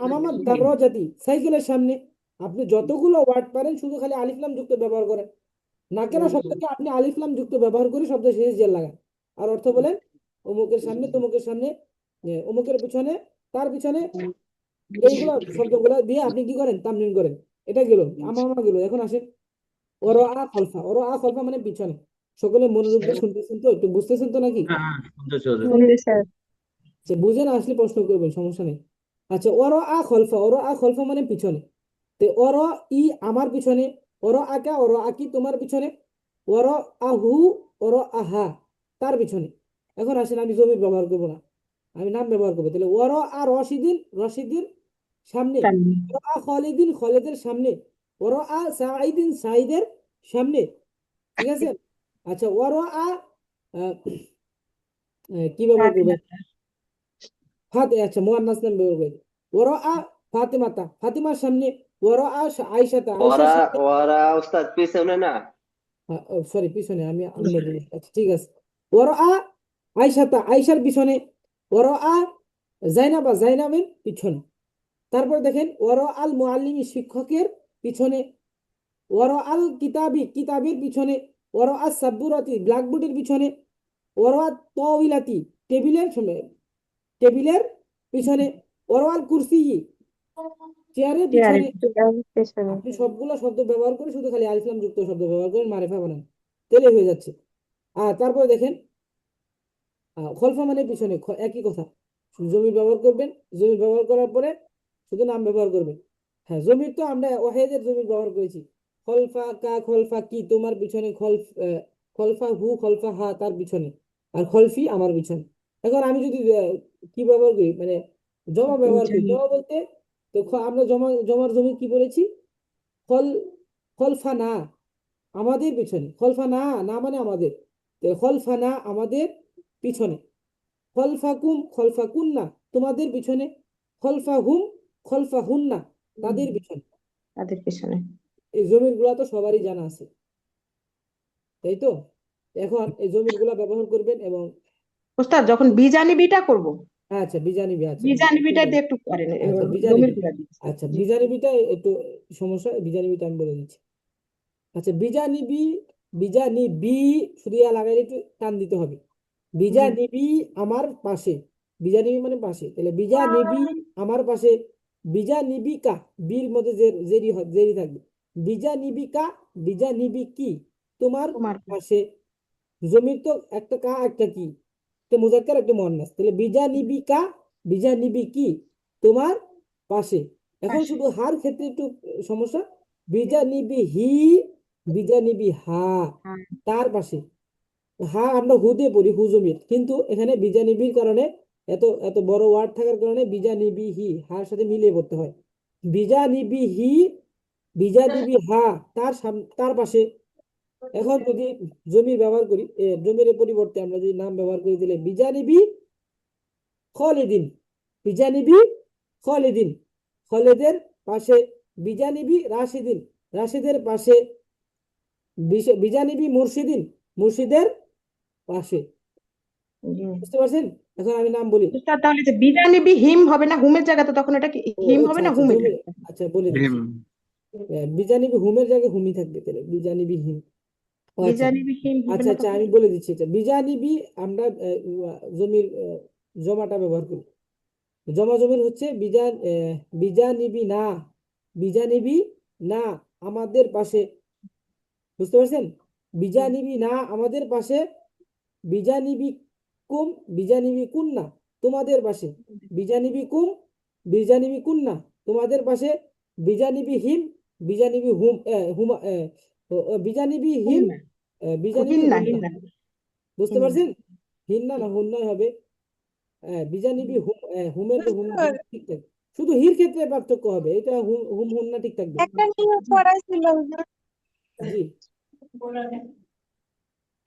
আমামার দারজাতি সাইকেলের সামনে। আপনি যতগুলো ওয়ার্ড পারেন শুধু খালি আলিফ লাম যুক্ত ব্যবহার করেন। নাকেরা শব্দকে আপনি আলিফ লাম যুক্ত ব্যবহার করে শব্দ শেষে জের লাগান, আর অর্থ বলেন অমুকের সামনে, তমুকের সামনে, অমুকের পিছনে, তার পিছনে, এইগুলো শব্দগুলো দিয়ে আপনি কি করেন, তামরিন করেন। এটা গেল আমামা গেল। এখন আসেন ওরা খলফা, ওরা খলফা মানে পিছনে। সকলে মনোযোগ দিয়ে শুনতেছেন তো, একটু বুঝতেছেন তো নাকি? হ্যাঁ হ্যাঁ, শুনতেছি হুজুর। স্যার যে বুঝে না আসলে প্রশ্ন করবেন, সমস্যা নেই। আচ্ছা, ওরা খলফা, ওরা খলফা মানে পিছনে। তো ওরা ই আমার পিছনে, ওরা আকা ওরা আকি তোমার পিছনে, ওরা আহু ওরা আহা তার পিছনে। এখন আসেন আমি জমির ব্যবহার করবো না, আমি নাম ব্যবহার করবো। তাহলে ওরা আ রশিদিন, রশিদিন সামনে, ওরা আ খালিদিন, খালিদের সামনে, ওরা আ সাঈদিন, সাঈদের সামনে। ঠিক আছে? আচ্ছা, ওরা আ কি ব্যবহার করবেন? আচ্ছা, মুয়ান্নাস নাম ব্যবহার করবেন। ওরা আ ফাতেমাতা, ফাতিমার সামনে, ওরা আ আয়েশাতা, আয়েশার ওরা সামনে। ওরা উস্তাদ পিছনে না। সরি, পিছনে, আমি আচ্ছা ঠিক আছে। ওরা আ আয়েশাতা, আয়েশার পিছনে, ওরা আ জাইনাবা, জাইনাবের পিছনে। তারপর দেখেন ওরা আল মুআল্লিমি, শিক্ষকের পিছনে, ওরা আল কিতাবি, কিতাবের পিছনে, ওরা আল সাব্বুরাতি, ব্ল্যাকবোর্ডের পিছনে, ওরা তাওইলাতি, টেবিলের টেবিলের পিছনে, ওরা আল কুরসি, চেয়ারের পিছনে। আপনি সবগুলো শব্দ ব্যবহার করে শুধু খালি আলিফ লাম যুক্ত শব্দ ব্যবহার করেন, মারিফা বানান, তেলে হয়ে যাচ্ছে। আর তারপরে দেখেন খলফা মানে পিছনে, একই কথা। জমির ব্যবহার করবেন, জমির ব্যবহার করার পরে শুধু নাম ব্যবহার করবেন। হ্যাঁ, জমির তো আমরা ওয়াহেদের জমির ব্যবহার করেছি। খলফা কা, খলফা কি তোমার পিছনে, খলফা হু, খলফা হা তার পিছনে, আর খলফি আমার পিছনে। এখন আমি যদি কি ব্যবহার করি, মানে জমা ব্যবহার করি, জমা বলতে তো আমরা জমার জমি কি বলেছি? খল খলফা না আমাদের পিছনে, খলফা না, না মানে আমাদের, তো খলফা না আমাদের পিছনে, খলফাকুম খলফাকুন্না তোমাদের পিছনে, খলফাহুম খলফাহুন্না তাদের পিছনে। তাদের পিছনে। এই জমির গুলা তো সবারই জানা আছে, তাই তো? এখন এই জমির গুলা ব্যবহার করবেন। এবং ওস্তাদ যখন বিজানিবিটা করব, আচ্ছা বিজানিবি, আচ্ছা বিজানিবিটা দিয়ে একটু করেন, আচ্ছা জমির বিজানিবি, গুলা দিয়ে। আচ্ছা বিজানিবিটা একটু সমস্যা, বিজানিবিটা আমি বলে দিচ্ছি। আচ্ছা, বিজানিবি, বিজানিবি শুধু ইয়া লাগাইলে একটু টান দিতে হবে। বিজানিবি আমার পাশে, বিজানিবি মানে পাশে, তাহলে বিজানিবি আমার পাশে, বিজানিবিকা বীর মধ্যে জেরি থাকবে, বিজানিবিকা, বিজানিবিকি তোমার পাশে। জমির তো একটা কা একটা কি, একটা মুজাক্কার একটা মুয়ান্নাস, তাহলে বিজানিবিকা, বিজানিবিকি তোমার পাশে। এখন শুধু হার ক্ষেত্রে একটু সমস্যা, বিজানিবি হি, বিজানিবি হা তার পাশে। হা আমরা হু দিয়ে পড়ি, হু জমির, কিন্তু এখানে বিজানিবির কারণে এত এত বড় ওয়ার্ড থাকার কারণে বিজানিবি হি হার সাথে মিলিয়ে পড়তে হয়। বিজানিবি হি, বিজানিবি হা তার পাশে। এখন যদি জমির ব্যবহার করি, জমির পরিবর্তে আমরা যদি নাম ব্যবহার করি, দিলে বিজানিবি খালিদিন, বিজানিবি খালিদিন খালিদের পাশে, বিজানিবি রাশিদিন রাশিদের পাশে, বিজানিবি মুর্শিদিন মুর্শিদের পাশে। বুঝতে পারছেন? এখন আমি নাম বলি। ওস্তাদ তাহলে যে বিজানিবি হিম হবে না, হুমের জায়গাতে তখন এটা কি হিম হবে না, হুমে থাকবে? আচ্ছা বলে দিচ্ছি, বিজানিবি হুমের জায়গায় হুমি থাকবে, তাহলে বিজানিবি হিম। ও আচ্ছা বিজানিবি হিম হবে আচ্ছা না আচ্ছা তখন? আমি বলে দিচ্ছি। আচ্ছা, বিজানিবি আমরা জমির জমাটা ব্যবহার করি, জমা জমির হচ্ছে বিজানিবি না, বিজানিবি না আমাদের পাশে, বুঝতে পারছেন? বিজানিবি না আমাদের পাশে, বিজানিবি কুম, বিজানিবি কুন্না তোমাদের পাশে, বিজানিবি কুম, বিজানিবি কুন্না তোমাদের পাশে, বিজানিবি হিম, বিজানিবি হুম হুমা বিজানিবি হিম, বিজানিবি হিন্না হুন্না, হিন্না বুঝতে হিন্না পারছেন? হিন্না না হুন্নাই হবে। বিজানিবি হুম, হুমের তো হুম হুম ঠিক থাকবে, শুধু হির ক্ষেত্রে পার্থক্য হবে, এটা হুম হুম হুন্না ঠিক থাকবে। একটা নিয়ম পড়াইছিল হুজুর। জি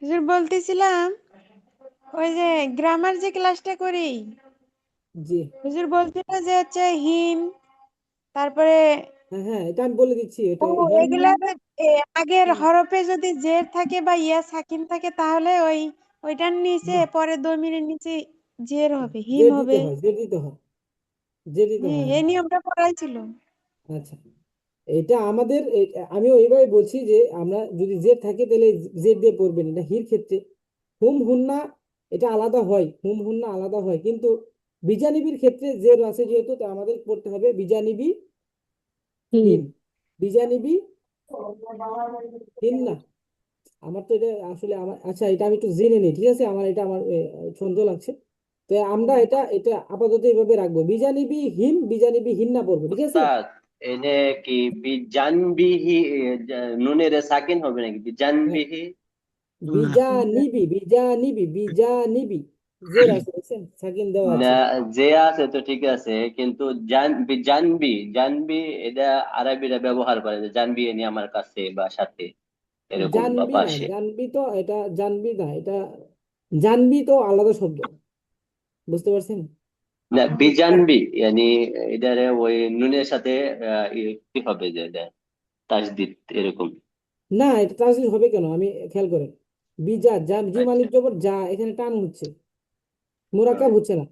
হুজুর বলতেছিলাম ওই যে গ্রামার যে ক্লাসটা করি, জি হুজুর বলছিল যে হচ্ছে হিম, তারপরে হ্যাঁ হ্যাঁ, এটা আমি বলে দিচ্ছি, এটা ও হিম। এগুলা আগের হরফে যদি জের থাকে বা ইয়া সাকিন থাকে তাহলে ওইটার নিচে না, পরে দমিরের নিচে জের হবে, হিম জের দিতে হবে। হয়, জের দিতে হয়, জের দিতে জি, হয়। এই নিয়মটা পড়াইছিল। আচ্ছা, এটা আমাদের আমিও এইভাবে বলছি যে আমরা যদি জেড থাকে তাহলে জেড দিয়ে পড়বেন, এটা হির ক্ষেত্রে। হুম হুন্না এটা আলাদা হয়, হুম হুন্না আলাদা হয়, কিন্তু বিজানিবির ক্ষেত্রে জেড আছে যেহেতু, তো আমাদের পড়তে হবে বিজানিবি হিম, বিজানিবি হিন্না। আমার তো এটা আসলে আমার, আচ্ছা এটা আমি একটু জেনে নিই, ঠিক আছে? আমার এটা আমার সন্দেহ লাগছে, তো আমরা এটা এটা আপাতত এইভাবে রাখবো, বিজানিবি হিম, বিজানিবি হিন্না পড়বো, ঠিক আছে? উস্তাদ এনে কি বিজানবিহি নুনের সাকিন হবে নাকি হ্যাঁ, বিজানবিহি? বিজানিবি, বিজানিবি, বিজানিবি, জের আছে দেখছেন, সাকিন দেওয়া না, আছে। যে আছে তো ঠিক আছে, কিন্তু জানবি জানবি এটা আরবিরা ব্যবহার করে যে জানবি এনে আমার কাছে বা সাথে এরকম বা জানবি না, পাশে। জানবি তো এটা, জানবি না এটা, জানবি তো আলাদা শব্দ, বুঝতে পারছেন? না বিজানবি মানে এটারে ওই নুনের সাথে কি হবে যে এটা তাসদিদ এরকম। না, এটা তাসদিদ হবে কেন, আমি খেয়াল করেন, বিজা যা, জি আচ্ছা। মালিক জবর যা, এখানে টান হচ্ছে, মোরাকাব হচ্ছে না।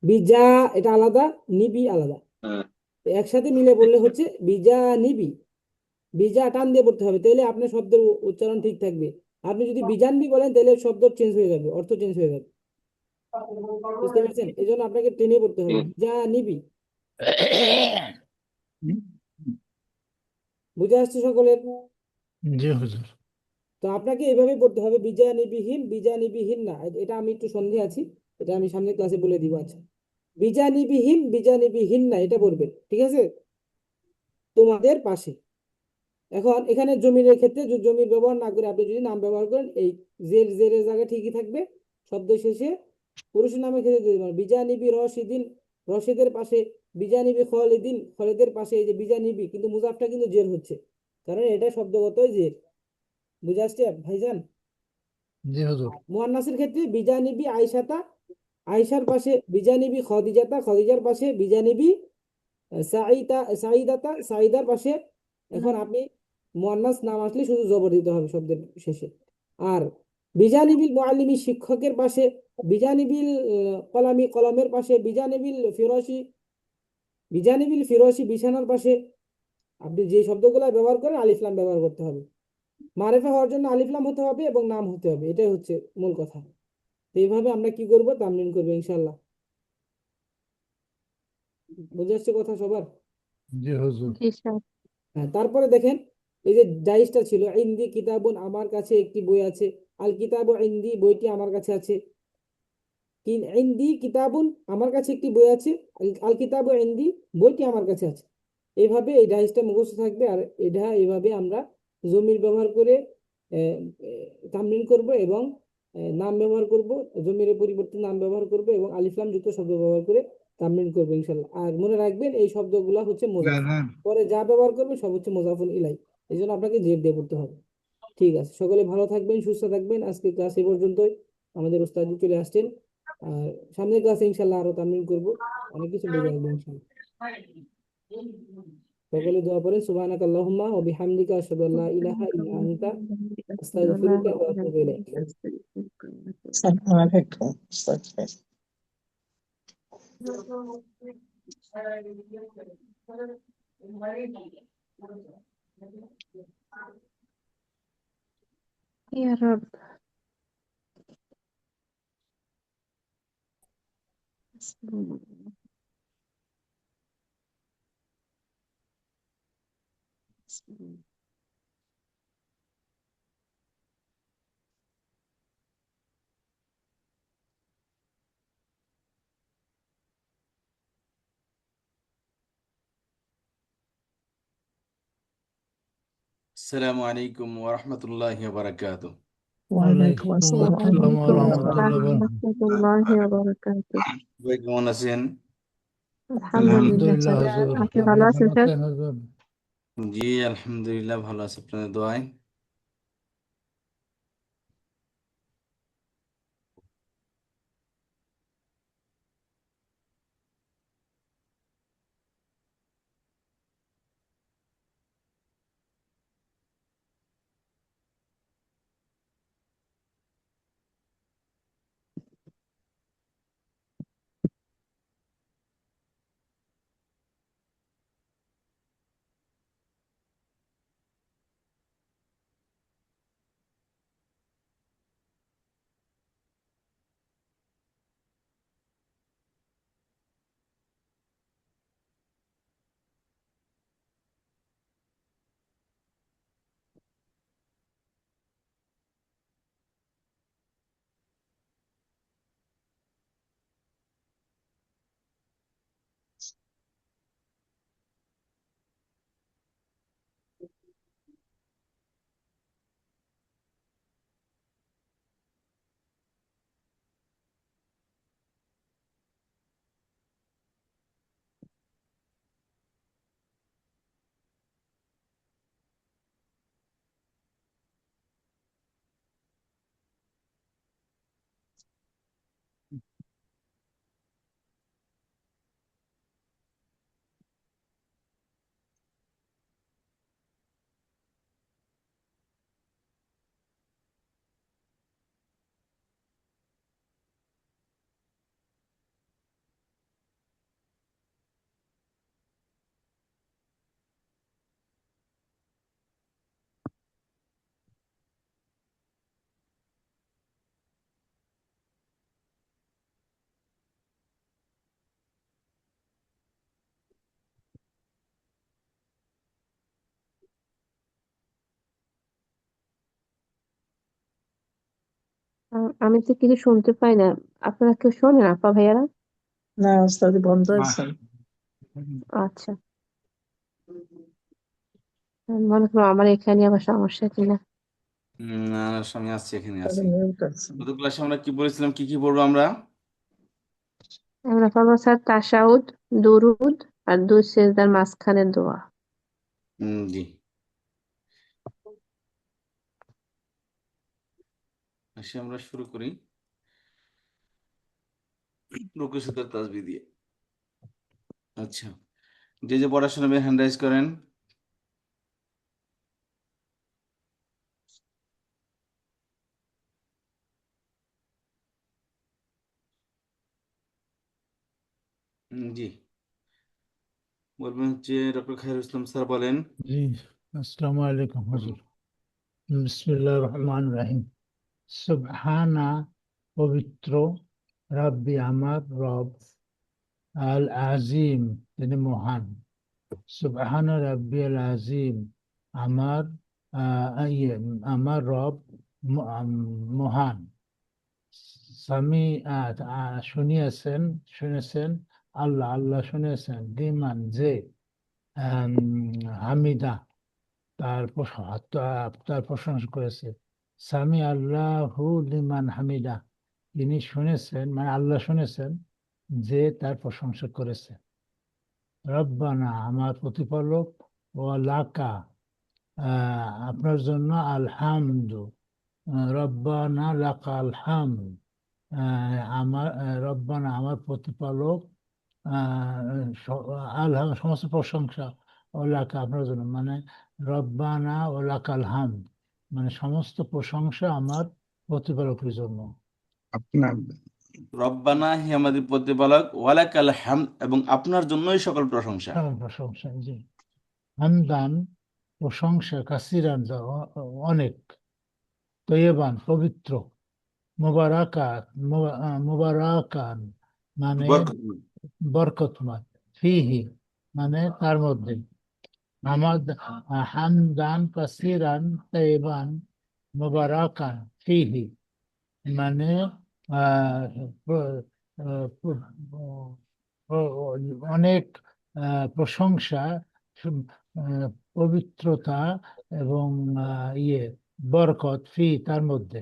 বিজা এটা আলাদা, নিবি আলাদা, হ্যাঁ। তো একসাথে মিলে বললে হচ্ছে বিজা নিবি, বিজা টান দিয়ে পড়তে হবে, তাহলে আপনার শব্দের উচ্চারণ ঠিক থাকবে। আপনি যদি বিজানবি বলেন তাহলে শব্দ চেঞ্জ হয়ে যাবে, অর্থ চেঞ্জ হয়ে যাবে, বুঝতে পারছেন? এই জন্য আপনাকে টেনে পড়তে হবে, ঠিক। বিজা নিবি। বুঝে আসছে সকলের? জি হুজুর। তো আপনাকে এইভাবে পড়তে হবে, বিজানিবিহীন, বিজানিবিহীন না, এটা আমি একটু সন্দেহে আছি, এটা আমি সামনের ক্লাসে বলে দিব। আচ্ছা, বিজানিবিহীন, বিজানিবিহীন না এটা পড়বেন, ঠিক আছে? তোমাদের পাশে। এখন এখানে জমির ক্ষেত্রে যদি জমির ব্যবহার না করে আপনি যদি নাম ব্যবহার করেন, এই জের জেরের জায়গায় ঠিকই থাকবে, শব্দ শেষে পুরুষের নামের ক্ষেত্রে দিয়ে দেবেন বিজানিবি রশিদিন, রশিদের পাশে, বিজানিবি খলিদিন, খলিদের পাশে, এই যে বিজানিবি কিন্তু মুজাফটা কিন্তু জের হচ্ছে, কারণ এটা শব্দগতই জের। বুঝে আসছে ভাইজান? জি হুজুর। মুয়ান্নাসের ক্ষেত্রে বিজানিবি আয়েশাতা, আয়েশার পাশে বিজানিবি খদিজাতা, খদিজার পাশে বিজানিবি সাইদা, সাইদাতা, সাইদার পাশে। এখন আপনি মুয়ান্নাস নাম আসলে শুধু জবর দিতে হবে শব্দের শেষে। আর বিজানিবিল মুআল্লিমি শিক্ষকের পাশে, বিজানিবিল কলামি কলমের পাশে, বিজানিবিল ফিরোশি, বিজানিবিল ফিরোশি বিছানার পাশে। আপনি যে শব্দগুলো ব্যবহার করেন আলিফ লাম ব্যবহার করতে হবে, মারেফা হওয়ার জন্য আলিফ লাম হতে হবে এবং নাম হতে হবে, এটাই হচ্ছে মূল কথা। তো এইভাবে আমরা কি করবো, তামরিন করবো ইনশাল্লাহ। বুঝে আসছে কথা সবার? জি হুজুর। জি স্যার। হ্যাঁ, তারপরে দেখেন, এই যে ডাইসটা ছিল, ইন্দি কিতাবুন আমার কাছে একটি বই আছে, আল কিতাবু ইন্দি বইটি আমার কাছে আছে, ইন্দি কিতাবুন আমার কাছে একটি বই আছে, আল কিতাবু ইন্দি বইটি আমার কাছে আছে। এইভাবে এই ডাইসটা মুখস্থ থাকবে, আর এটা এইভাবে আমরা জমির ব্যবহার করে তামরিন করব, এবং নাম ব্যবহার করব, জমির পরিবর্তে নাম ব্যবহার করব, এবং আলিফলাম যুক্ত শব্দ ব্যবহার করে তামরিন করবো ইনশাল্লাহ। আর মনে রাখবেন এই শব্দগুলা হচ্ছে মোজাফ, পরে যা ব্যবহার করবে সব হচ্ছে মোজাফুল ইলাই, এই জন্য আপনাকে জেড দিয়ে করতে হবে। ঠিক আছে, সকলে ভালো থাকবেন, সুস্থ থাকবেন, আজকে ক্লাস এই পর্যন্তই। আমাদের ওস্তাদ চলে আসছেন, আর সামনের ক্লাসে ইনশাল্লাহ আরো তামরিন করবো, অনেক কিছু বুঝে আসবো ইনশাল্লাহ। সকলে দোয়া করেন, সুবহানাক আল্লাহুম্মা ওয়া বিহামদিকা আশহাদু আল্লা ইলাহা ইল্লা আনতা আস্তাগফিরুকা ওয়া আতুবু ইলাইক। আসসালামু আলাইকুম। ইয়া রব। السلام عليكم ورحمة الله وبركاته. ওয়ালাইকুম ওয়ালাইকুম আসসালাম আসসালাম ওয়া রাহমাতুল্লাহি ওয়া বারাকাতুহু। রহমতুল্লাহি ওয়া বারাকাতুহু। সবাই কেমন আছেন? আলহামদুলিল্লাহ আলহামদুলিল্লাহ হুজুর, আপনি ভালো আপনি আছেন কেমন স্যার? আছেন হুজুর? জি আলহামদুলিল্লাহ ভালো আছে আপনাদের দোয়ায়। আমি তো কিছু শুনতে পাই না। আপনারা কেউ শোনেন আপা ভাইয়ারা? না ওস্তাদ বন্ধ আছে। আচ্ছা, আমি মনে করো আমার এখানে আবার সমস্যা কিনা। না আমি আছি, এখানে তাহলে আছি। মিউট আছে। গত ক্লাসে আমরা কি বলেছিলাম, কি কি পড়বো আমরা? আমরা পড়বো স্যার তাশাহুদ, দুরুদ আর দুই সেজদার মাঝখানে দোয়া। জি আসি আমরা শুরু করি রুকু সুজুদ তাসবিহ দিয়ে। আচ্ছা, যে যে পড়া শোনাবে হ্যান্ড রাইজ করেন। জি বলবেন হচ্ছে ডক্টর খায়রুল ইসলাম স্যার, বলেন। জি, আসসালামু আলাইকুম হুজুর। বিসমিল্লাহির রহমানির রহিম। সুবহানা, পবিত্র, রাব্বি আমার রব, আল আজিম, তিনি মহান। সুবহানা রাব্বিয়াল আজিম, আমার আমার রব মহান। সামি শুনিয়েছেন, শুনেছেন আল্লাহ, আল্লাহ শুনেছেন লিমান যে হামিদা তার প্রশংসা করেছে। সামি আল্লাহু লিমান হামিদা, তিনি শুনেছেন, মানে আল্লাহ শুনেছেন যে তার প্রশংসা করেছে। রব্বানা, আমার প্রতিপালক, ও লাকা, আপনার জন্য আলহামদু, রব্বানা লাকা আলহামদ, আমার রব্বানা, আমার প্রতিপালক, আল্লাহ সমস্ত প্রশংসা, ও লাকা, আপনার জন্য, মানে রব্বানা ও লাকাল হামদ, মানে সমস্ত প্রশংসা আমার প্রতিপালকের জন্য। আপনার রব্বানা, হে আমাদের প্রতিপালক, ওয়ালাকাল হামদ, এবং আপনার জন্যই সকল প্রশংসা। সকল প্রশংসা, জি। হামদান, প্রশংসা, কাসিরান, অনেক, তৈয়বান, পবিত্র, মুবারাকাত, মুবারাকান, মানে বরকতময়। বরকতময়, ফিহি, মানে তার মধ্যে, হামদান কাসিরান তাইবান মুবারাকান ফিহি, মানে আহ, প্র- অনেক প্রশংসা, সু- পবিত্রতা এবং বরকত ফি তার মধ্যে।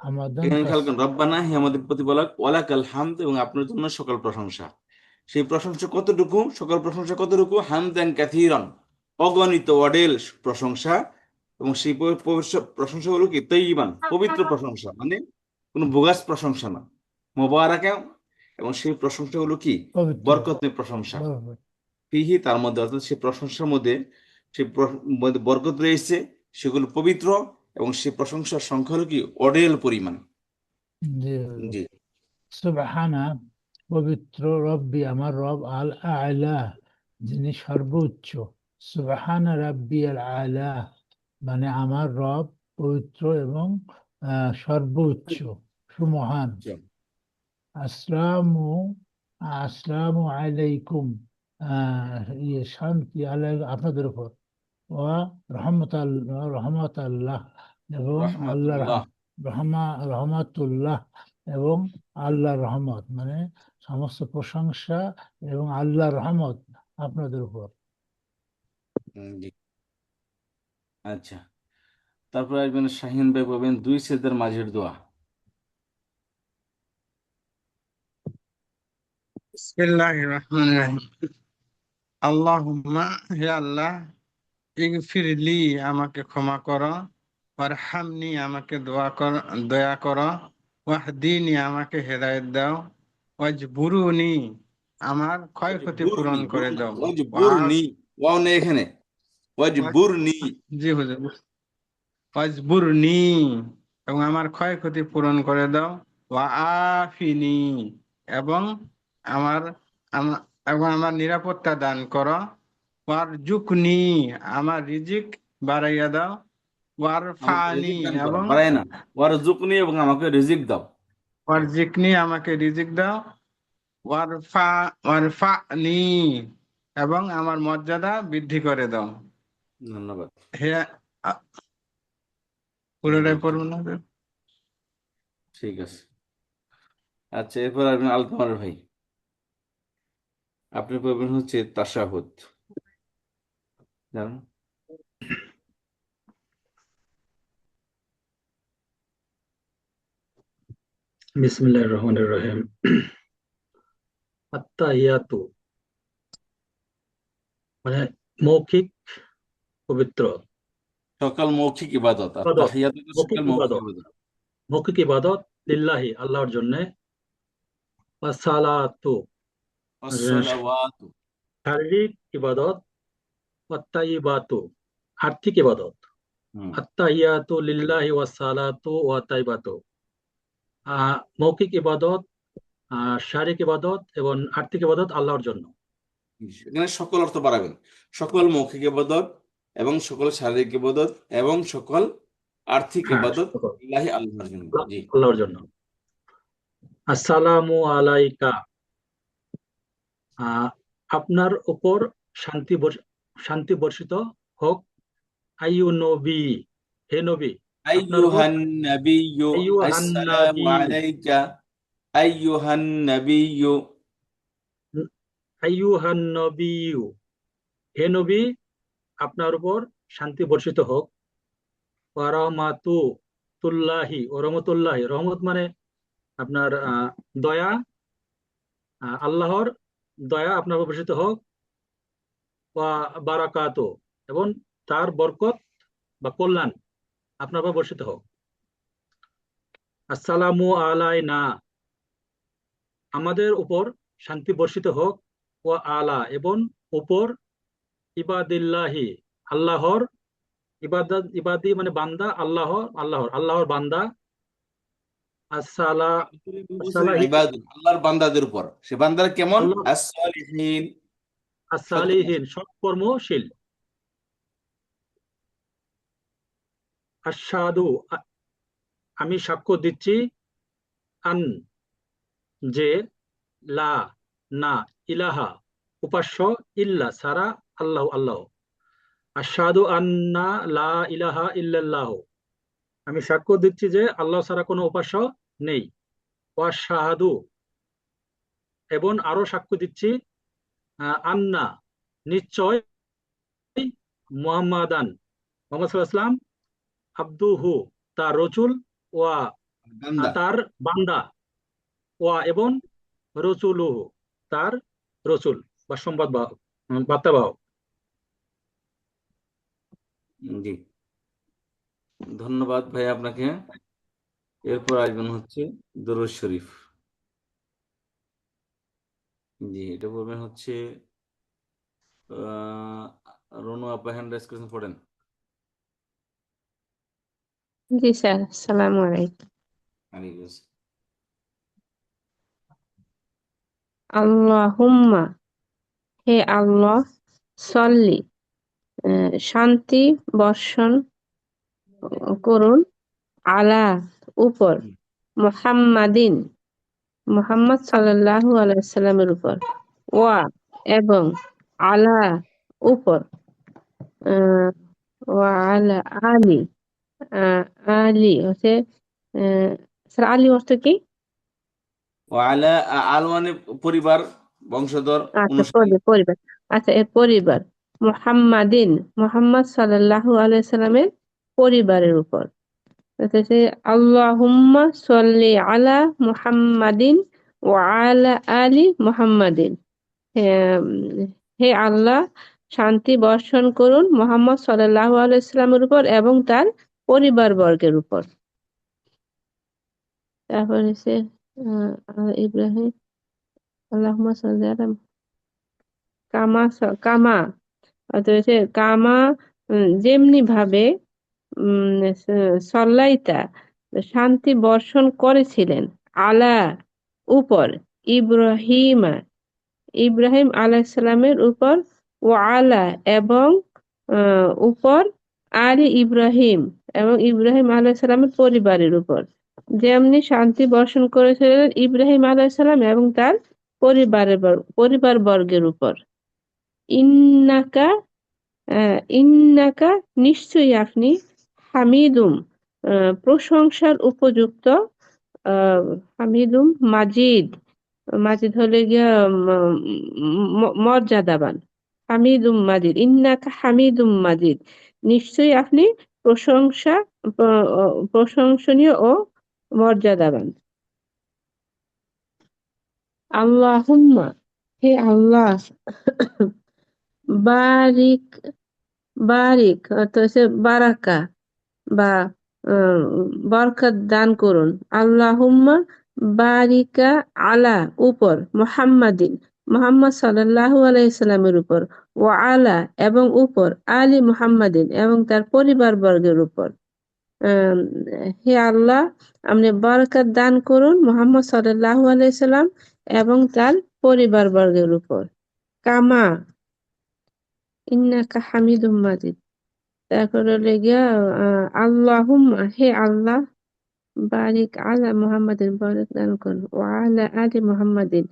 হামাদান এখানে খেয়াল করুন, রব্বানা হে আমাদের প্রতিপালক, ওয়ালাকাল হামদ এবং আপনার জন্য সকল প্রশংসা। সেই প্রশংসা কতটুকু, সকল প্রশংসা কতটুকু? হামদান কাথিরন, অগণিত অডেল প্রশংসা। এবং সেই প্রশংসাগুলো কি? তৈবান, পবিত্র প্রশংসা, মানে কোনো বোগাস প্রশংসা না, মোবারাকা। এবং সেই প্রশংসাগুলো কি? পবিত্র বরকতের প্রশংসা। বরকত। ফিহি তার মধ্যে, অর্থাৎ সেই প্রশংসার মধ্যে সেই মধ্যে বরকত রয়েছে, সেগুলো পবিত্র, এবং সেই প্রশংসার সংখ্যা হলো কি? অডেল পরিমাণ। জি। সুবহানা, পবিত্র, রব্বি আমার রব, আল আলা যিনি সর্বোচ্চ। সুবহানা রাব্বি আল আলা, মানে আমার রব পবিত্র এবং সর্বোচ্চ, সুমহান। আসসালামু আসসালামু আলাইকুম, শান্তি আপনাদের উপর। ওয়া রহমতাল্লাহ এবং আল্লাহ রহমাতুল্লাহ, রহমাতুল্লাহ এবং আল্লাহর রহমত, মানে সমস্ত প্রশংসা এবং আল্লাহর রহমত আপনাদের উপর। জি। আচ্ছা, তারপর আসবেন শাহিন ভাই, পাবেন দুই সেজদার মাঝের দোয়া। বিসমিল্লাহির রহমানির রহিম। আল্লাহুম্মা, হে আল্লাহ, ইগফিরলি আমাকে ক্ষমা করো, ওয়ারহামনি আমাকে দয়া করো, ওয়াহদিনি আমাকে হেদায়েত দাও, ওয়াজবুরুনি আমার ক্ষয়ক্ষতি পূরণ করে দাও, ওয়াজবুরনি, ওয়াও নেই এখানে, ওয়াজবুরনি। জি হুজুর, ওয়াজবুরনি এবং আমার ক্ষয়ক্ষতি পূরণ করে দাও, ওয়া আফিনি এবং আমার এবং আমার নিরাপত্তা দান করো, ওয়ারজুকনি আমার রিজিক বাড়াইয়া দাও, ওয়ারফানি এবং বাড়ায় না, ওয়ারজুকনি এবং আমাকে রিজিক দাও, ওয়ারজিকনি আমাকে রিজিক দাও, ওয়ারফানি এবং আমার মর্যাদা বৃদ্ধি করে দাও। ধন্যবাদ। হে পুরোটাই পড়ব না? ঠিক আছে। আচ্ছা, এরপর আসবেন আলকামার ভাই, আপনি পাবেন হচ্ছে তাশাহুদ। জানেন? বিসমিল্লাহির রহমানির রহিম। আত্তাহিয়াতু মানে মৌখিক পবিত্র, সকল মৌখিক ইবাদত, আর ইবাদত, তাহিয়াতু তো মৌখিক সকল মৌখিক ইবাদত, ইবাদত। মৌখিক ইবাদত লিল্লাহি আল্লাহর জন্য, ওয়াসালাতু আসসালাওয়াতু, শারীরিক ইবাদত, ওয়াত্তাইবাতু আর্থিক ইবাদত। আত্তাহিয়াতু লিল্লাহি ওয়াসালাতু ওয়াত্তাইবাতু মৌখিক ইবাদত, শারীরিক ইবাদত এবং আর্থিক ইবাদত আল্লাহর জন্য। এখানে সকল অর্থ বাড়াবেন, সকল মৌখিক ইবাদত এবং সকল শারীরিক ইবাদত এবং সকল আর্থিক ইবাদত লিল্লাহি আল্লাহর জন্য। জি, আল্লাহর জন্য। আসসালামু আলাইকা আপনার উপর শান্তি বর্ষিত হোক, আইয়ু নবী হে নবী, আপনার উপর আইয়ুহান নাবিয়্যু আইয়ুহান আসসালামু নাবিয়্যু আলাইকা, আইয়ুহান নাবিয়্যু, আইয়ুহান নবিয়্যু হে নবী, আপনার উপর শান্তি বর্ষিত হোক, ওয়া রাহমাতুল্লাহি ও রহমতুল্লাহি, রহমত মানে আপনার দয়া, আল্লাহর দয়া আপনার উপর বর্ষিত হোক, ওয়া বারাকাতু এবং তার বরকত বা কল্যাণ আপনার উপর বর্ষিত হোক। আসসালামু আলাইনা আমাদের উপর শান্তি বর্ষিত হোক, ওয়া আলা এবং উপর, ইবাদিল্লাহি আল্লাহর, ইবাদি মানে বান্দা, আল্লাহর বান্দা, আল্লাহর বান্দাদের উপর। সে বান্দারা কেমন? as-salihin, as-salihin সৎকর্মশীল। আশহাদু আমি সাক্ষ্য দিচ্ছি, আন যে, লা না ইলাহা উপাস্য, ইল্লা সারা, আল্লাহ আশহাদু আন্না লা ইলাহা ইল্লাল্লাহ, আমি সাক্ষ্য দিচ্ছি যে আল্লাহ ছাড়া কোনো উপাস্য নেই। ওয়াশহাদু, এবং আরো সাক্ষ্য দিচ্ছি, আন্না, নিশ্চয়, মুহাম্মাদান, মুহাম্মদ সাল্লাল্লাহু আলাইহি ওয়াসাল্লাম, আব্দুহু, তার রসূল, ওয়া, বান্দা। তার বান্দা, ওয়া এবং রসুলুহু, তার রসূল বা সংবাদ বাহক, বার্তাবাহক। জি, ধন্যবাদ ভাই আপনাকে। এরপর আসবেন হচ্ছে দরুদ শরীফ। জি, এটা বলবেন হচ্ছে রনু আপা হ্যান্ড রাইজ করেছেন, পড়েন। জি স্যার, আসসালামু আলাইকুম। আলাইকুম আসসালাম। আল্লাহুম্মা, হে আল্লাহ, সল্লি, শান্তি বর্ষণ করুন, আলা, উপর, মুহাম্মাদিন, মুহাম্মদ সাল্লাল্লাহু আলাইহি সাল্লামের উপর, ওয়া, এবং, আলা, উপর, আহ, ওয়া আলা আলি, আলি হচ্ছে স্যার, আলি অর্থ কি? ও আলা, আল মানে পরিবার, বংশধর, আচ্ছা, অনুসারী। পরিবার। আচ্ছা, এর পরিবার, মুহাম্মাদিন, মুহাম্মদ সাল্লাল্লাহু আলাইহি সাল্লামের পরিবারের উপর। হচ্ছে আল্লাহুম্মা সাল্লি আলা মুহাম্মাদিন ওয়া আলা আলি মুহাম্মাদিন। হে হে আল্লাহ, শান্তি বর্ষণ করুন মুহাম্মদ সাল্লাল্লাহু আলাইহি সাল্লামের উপর এবং তার পরিবার বর্গের উপর। তারপর হচ্ছে ইব্রাহিম, আল্লাহুম্মা সাল্লি আলা কামা, অর্থাৎ হচ্ছে কামা, যেমনি ভাবে সল্লাইতা, শান্তি বর্ষণ করেছিলেন, আলা, উপর, ইব্রাহিমা, ইব্রাহিম আলাইহিসসালামের উপর, ও আলা, এবং উপর, আলী ইব্রাহিম, এবং ইব্রাহিম আলাইহিসসালামের পরিবারের উপর, যেমনি শান্তি বর্ষণ করেছিলেন ইব্রাহিম আলাইহিসসালাম এবং তার পরিবার বর্গের উপর। ইন্নাকা, ইন্নাকা, নিশ্চয়ই আপনি, হামিদুম, প্রশংসার উপযুক্ত, হামিদুম মাজিদ, মাজিদ হলে গিয়া মর্যাদাবান, হামিদুম মাজিদ, ইন্নাকা হামিদুম মাজিদ, নিশ্চয়ই আপনি প্রশংসনীয় ও মর্যাদাবান। আল্লাহুম্মা, হে আল্লাহ, বারিক, বারিক অর্থ হচ্ছে বারাকা বা বরকত দান করুন। আল্লাহুম্মা বারিকা আলা, উপর, মুহাম্মাদিন, মুহাম্মদ সাল্লাল্লাহু আলাইহি সাল্লামের উপর, ওয়া আলা, এবং উপর, আলী মুহাম্মাদিন, এবং তার পরিবার বর্গের উপর। হে আল্লাহ, আপনি বরকত দান করুন মুহাম্মদ সাল্লাল্লাহু আলাইহি সাল্লাম এবং তার পরিবার বর্গের উপর। কামা, ইন্নাকা হামিদুম মাজিদ। তারপরে হলো গিয়া আল্লাহুম্মা, হে আল্লাহ, বারিক আলা মুহাম্মাদিন, বরকত দান করুন, ওয়া আলা আলি মুহাম্মাদিন,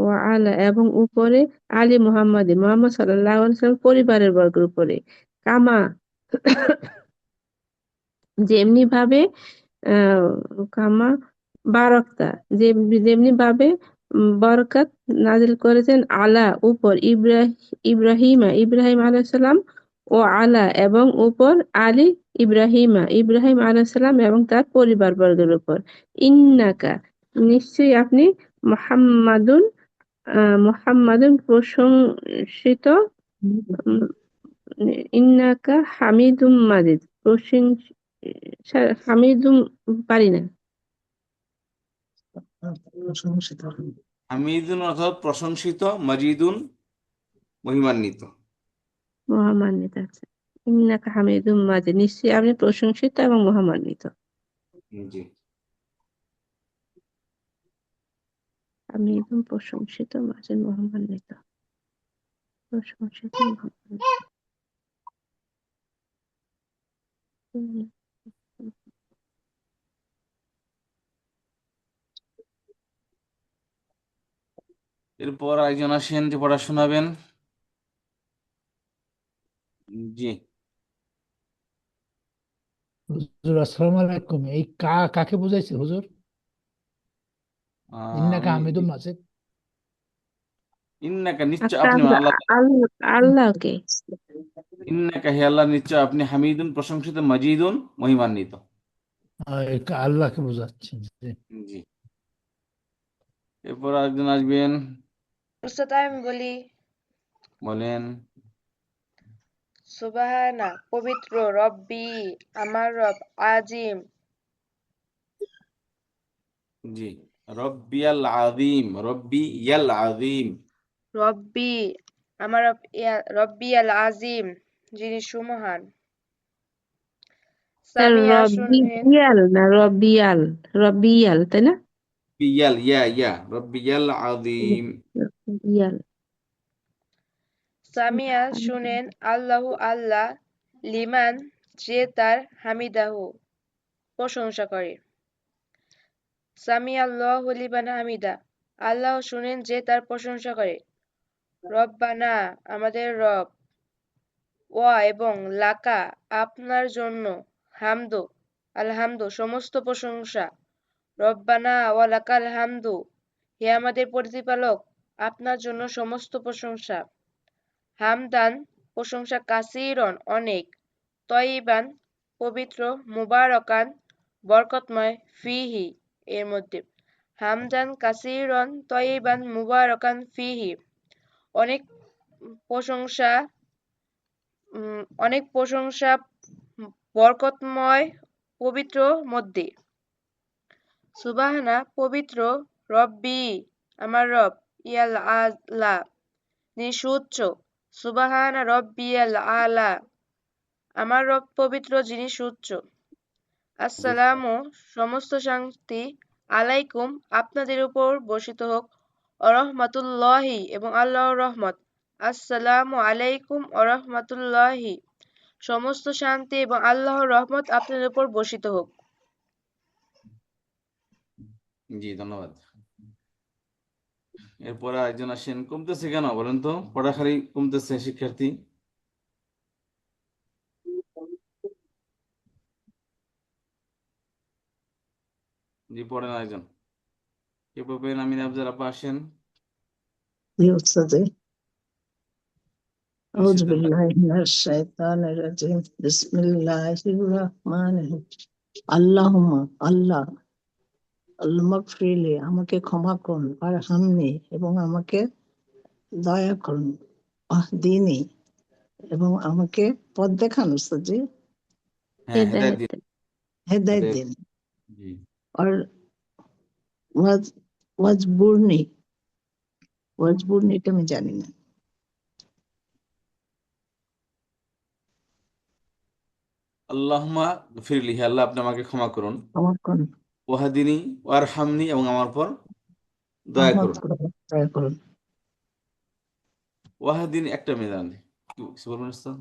ওয়া আলা, এবং উপরে, আলী মুহাম্মাদিন, মুহাম্মদ সাল্লাল্লাহু আলাইহি ওয়াসাল্লাম পরিবারের বর্গের উপরে। কামা, যেমনি ভাবে, কামা বারাকতা, যেমনি ভাবে বরকত নাজিল করেছেন, আলা, উপর, ইব্রাহিমা, ইব্রাহিম আলাইহিস সালাম, ও আলা, এবং উপর, আলী ইব্রাহিমা, ইব্রাহিম আলাইহিস সালাম এবং তার পরিবার বর্গের উপর। ইন্নাকা, নিশ্চয়ই আপনি, মুহাম্মাদুন, মুহাম্মাদুন প্রশংসিত, উম, ইন্নাকা হামিদুম মাজিদ, হামিদুম, পারি না। হামিদুন অর্থাৎ প্রশংসিত, মাজিদুন মহিমান্বিত। মহামান্বিত আছে। ইন্নাকা হামিদুম মাজিদ, নিশ্চয়ই আপনি প্রশংসিত এবং মহামান্বিত। জি, হামিদুম, প্রশংসিত, মাজিদ, মহামান্বিত, প্রশংসিত, মহামান্বিত। এরপর একজন আসেন যে পড়া শোনাবেন। জি। হুজুর আসসালামু আলাইকুম। এই কাকে বুঝাইছে হুজুর? ইন্নাকা আমি হামিদুম মাজিদ। ইন্নাকা নিশ্চয় আচ্ছা আপনি, মানে আল্লাহ, আল্লাহকে ইন্নাকা হে আল্লাহ নিশ্চয় আপনি হামিদুন প্রশংসিত, মাজিদুন মহিমান্বিত। আল্লাহকে বোঝাচ্ছে। জি। জি। এরপর একজন আসবেন, উস্তাদ আমি বলি, বলেন। সুবহানা পবিত্র, রব্বি আমার রব, আজিম জি। রব্বিয়াল আযীম, রব্বিয়াল আযীম। রব্বি আমার রব, রব্বি আল আজিম যিনি সুমহান। সামিয়া শুনেন, রব্বিয়াল না রব্বিয়াল, রব্বিয়াল তাই না? বিয়াল, ইয়া রব্বিয়াল আযীম। রব্বিয়াল। সামিয়া শুনেন, আল্লাহু আল্লাহ, লিমান যে তার, হামিদাহু প্রশংসা করে। সামিয়া আল্লাহু লিমান হামিদা আল্লাহ শুনেন যে তার প্রশংসা করে। রব্বানা আমাদের রব, ওয়া এবং লাকা আপনার জন্য, হামদু আলহামদু সমস্ত প্রশংসা। রব্বানা ওয়া লাকাল হামদু হে আমাদের প্রতিপালক, আপনার জন্য সমস্ত প্রশংসা। হামদান প্রশংসা, কাসীরন অনেক, তয়্যিবান পবিত্র, মুবারাকান বরকতময়, ফিহি এর মধ্যে। হামদান কাসীরন তয়্যিবান মুবারাকান ফিহি অনেক প্রশংসা, অনেক প্রশংসা বরকতময় পবিত্র মধ্যে। সুবহানা পবিত্র, রব্বি আমার রব, ইয়াল আলা যিনি সুউচ্চ। সুবহানা রব্বিয়াল আলা আমার রব পবিত্র যিনি সুউচ্চ। আসসালামু সমস্ত শান্তি, আলাইকুম আপনাদের উপর বর্ষিত হোক, অরহমাতুল্লাহি এবং আল্লাহর রহমত। আসসালামু আলাইকুম অরহমাতুল্লাহি সমস্ত শান্তি এবং আল্লাহর রহমত আপনাদের উপর বর্ষিত হোক। জি, ধন্যবাদ। এরপর একজন আসেন, কমতেছে কেন বলেন তো? পড়া খালি কমতেছে শিক্ষার্থী। জি, পড়েন একজন। কে পড়বেন? আমিন আফজাল আপা আসেন। জি উস্তাদে, আউযু বিল্লাহি মিনাশ শাইতানির রাজিম, বিসমিল্লাহির রহমানির রহিম। আল্লাহুম্মা আল্লাহ, আল-মাগফিরলি আমাকে ক্ষমা করুন, আর হামনি এবং আমাকে দয়া করুন, আহদিনি এবং আমাকে পথ দেখান উস্তাদজি, হ্যাঁ, হেদায়েত দিন, হেদায়েত হেদায়েত। দিন। জি। আর ওয়াজবুরনি, ওয়াজবুরনি এটা আমি জানি না। আল্লাহুম্মা গফিরলি, হে আল্লাহ আপনি আমাকে ক্ষমা করুন। ক্ষমা করুন, ওয়াহদিনি ওয়ারহামনি এবং আমার পর দয়া রহমত করুন। করুন, দয়া করুন। ওয়াহদিনি একটা মেয়ে জানি, কিছু বলবেন উস্তাদ?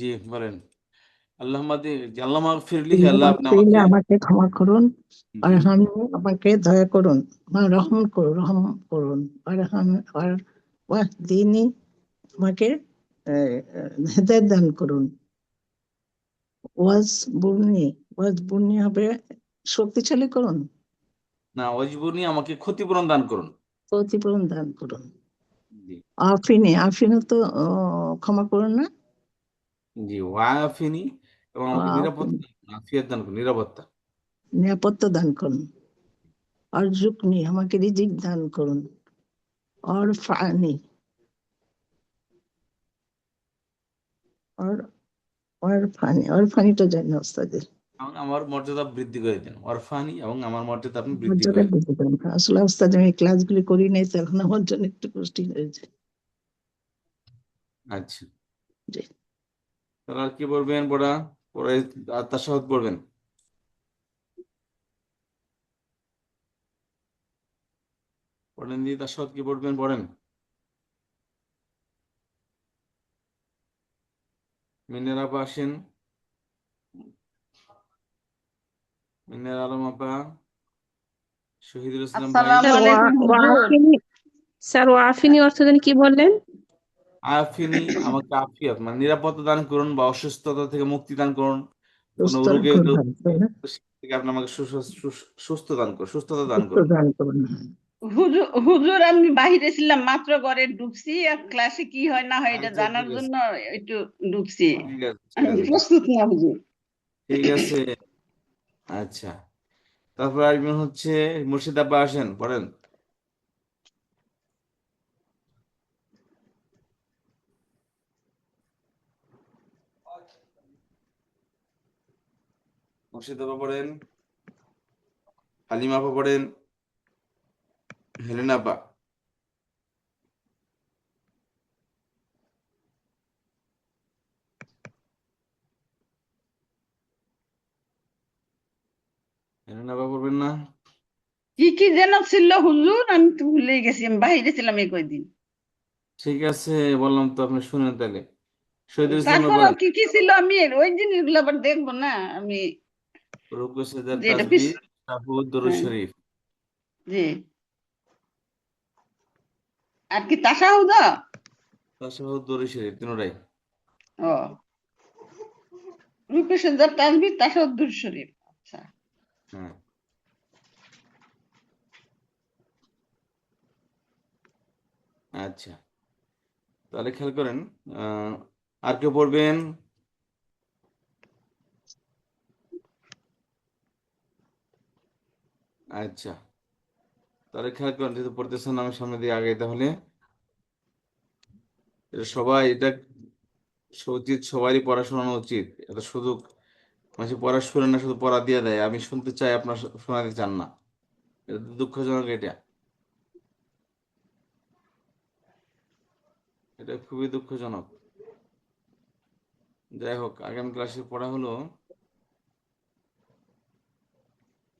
জি, বলেন। আল্লাহুম্মা গফিরলি, হে আল্লাহ আপনি মাগফিরলি আমাকে। আমাকে ক্ষমা করুন, আর জি। হামনি আমাকে দয়া করুন, বা রহম করুন, রহম করুন, আর আর ওয়াহদিনি আমাকে হেদায়েত দান করুন। ওয়াজবুরনি হবে শক্তিশালী করুন, না, ওয়াজবুরনি আমাকে ক্ষতিপূরণ দান করুন। ক্ষতিপূরণ দান করুন। জি। আফিনে তো ক্ষমা করুন না, জি, ওয়াফিনি এবং আমাকে নিরাপদ, আফিয়াত দান করুন, নিরাপত্তা। নিরাপত্তা দান করুন। অরজুকনি, আমাকে রিজিক দান করুন। অরফানি, অরফানিটা জানি না ওস্তাদের। এবং আমার মর্যাদা বৃদ্ধি করে দেন, অরফানি, এবং আমার মর্যাদা আপনি বৃদ্ধি মর্যাদা করে দেন। বৃদ্ধি করুন। আসলে ওস্তাদ আমি ক্লাসগুলি করি নাই, তো এখন আমার জন্য একটু কঠিন হয়েছে। আচ্ছা, জি। তাহলে আর কি বলবেন পড়া? পরে আর তাশাহুদ পড়বেন। পড়েন দিয়ে তাশাহুদ কি পড়বেন, পড়েন। মিনের আপা আসেন, মিনের আলম আপা, শহীদুল ইসলাম ভাই। আসসালামু আলাইকুম হুজুর। স্যার ওয়াফিনি অর্থ জানি কি বললেন? আফিনি, আমাকে আফিয়াত মানে নিরাপত্তা দান করুন বা অসুস্থতা থেকে মুক্তি দান করুন, কোনো সুস্থ রোগে রাখুন, তাই না? থেকে আপনি আমাকে সুস্থতা দান সুস্থ করুন। দান করুন। হুজুর হুজুর আমি বাহিরে ছিলাম, মাত্র ঘরে ঢুকছি, আর ক্লাসে কি হয় না হয় এটা আচ্ছা, জানার ঠিক আছে, জন্য একটু ঢুকছি। ঠিক আছে, ঠিক আমি আছে, প্রস্তুত না হুজুর। ঠিক আছে। আচ্ছা, তারপর আসবেন হচ্ছে মুর্শিদ আব্বা, আসেন পড়েন। মুর্শিদ আব্বা পড়েন, হালিমা আপা পড়েন, হেলেনা আপা। হেলেনা আপা পড়বেন না? কি কি যেন ছিল হুজুর, আমি তো ভুলে গেছি, আমি বাহিরে ছিলাম এই কয়দিন। ঠিক আছে, বললাম তো, আপনি শুনেন তাহলে। শহীদুল ইসলাম তারপর পড়েন। কি কি ছিল আমি ওই জিনিসগুলো আবার দেখবো না আমি, রুকু সেজদার যে এটা তাসবিহ, তাশাহুদ, দরুদ হ্যাঁ, শরীফ। জি। আর কি তাশাহুদ? তাশাহুদ, দরুদ শরীফ, তিনটাই। ও, রুকু সিজদা তাসবিহ তাশাহুদ দুরূদ শরীফ। আচ্ছা। হ্যাঁ, আচ্ছা, তাহলে খেয়াল করেন। আর কেউ পড়বেন? আচ্ছা, তাহলে খেয়াল করেন, যেহেতু পড়তেছেন আমি সামনে দিয়ে আগে, তাহলে এটা উচিত, সবারই পড়াশোনা উচিত। এটা শুধু মানে পড়া শুনে না, শুধু পড়া দিয়ে দেয়, আমি শুনতে চাই, আপনার শোনাতে চান না। এটা তো দুঃখজনক। এটা খুবই দুঃখজনক। যাই হোক, আগামী ক্লাসে পড়া হলো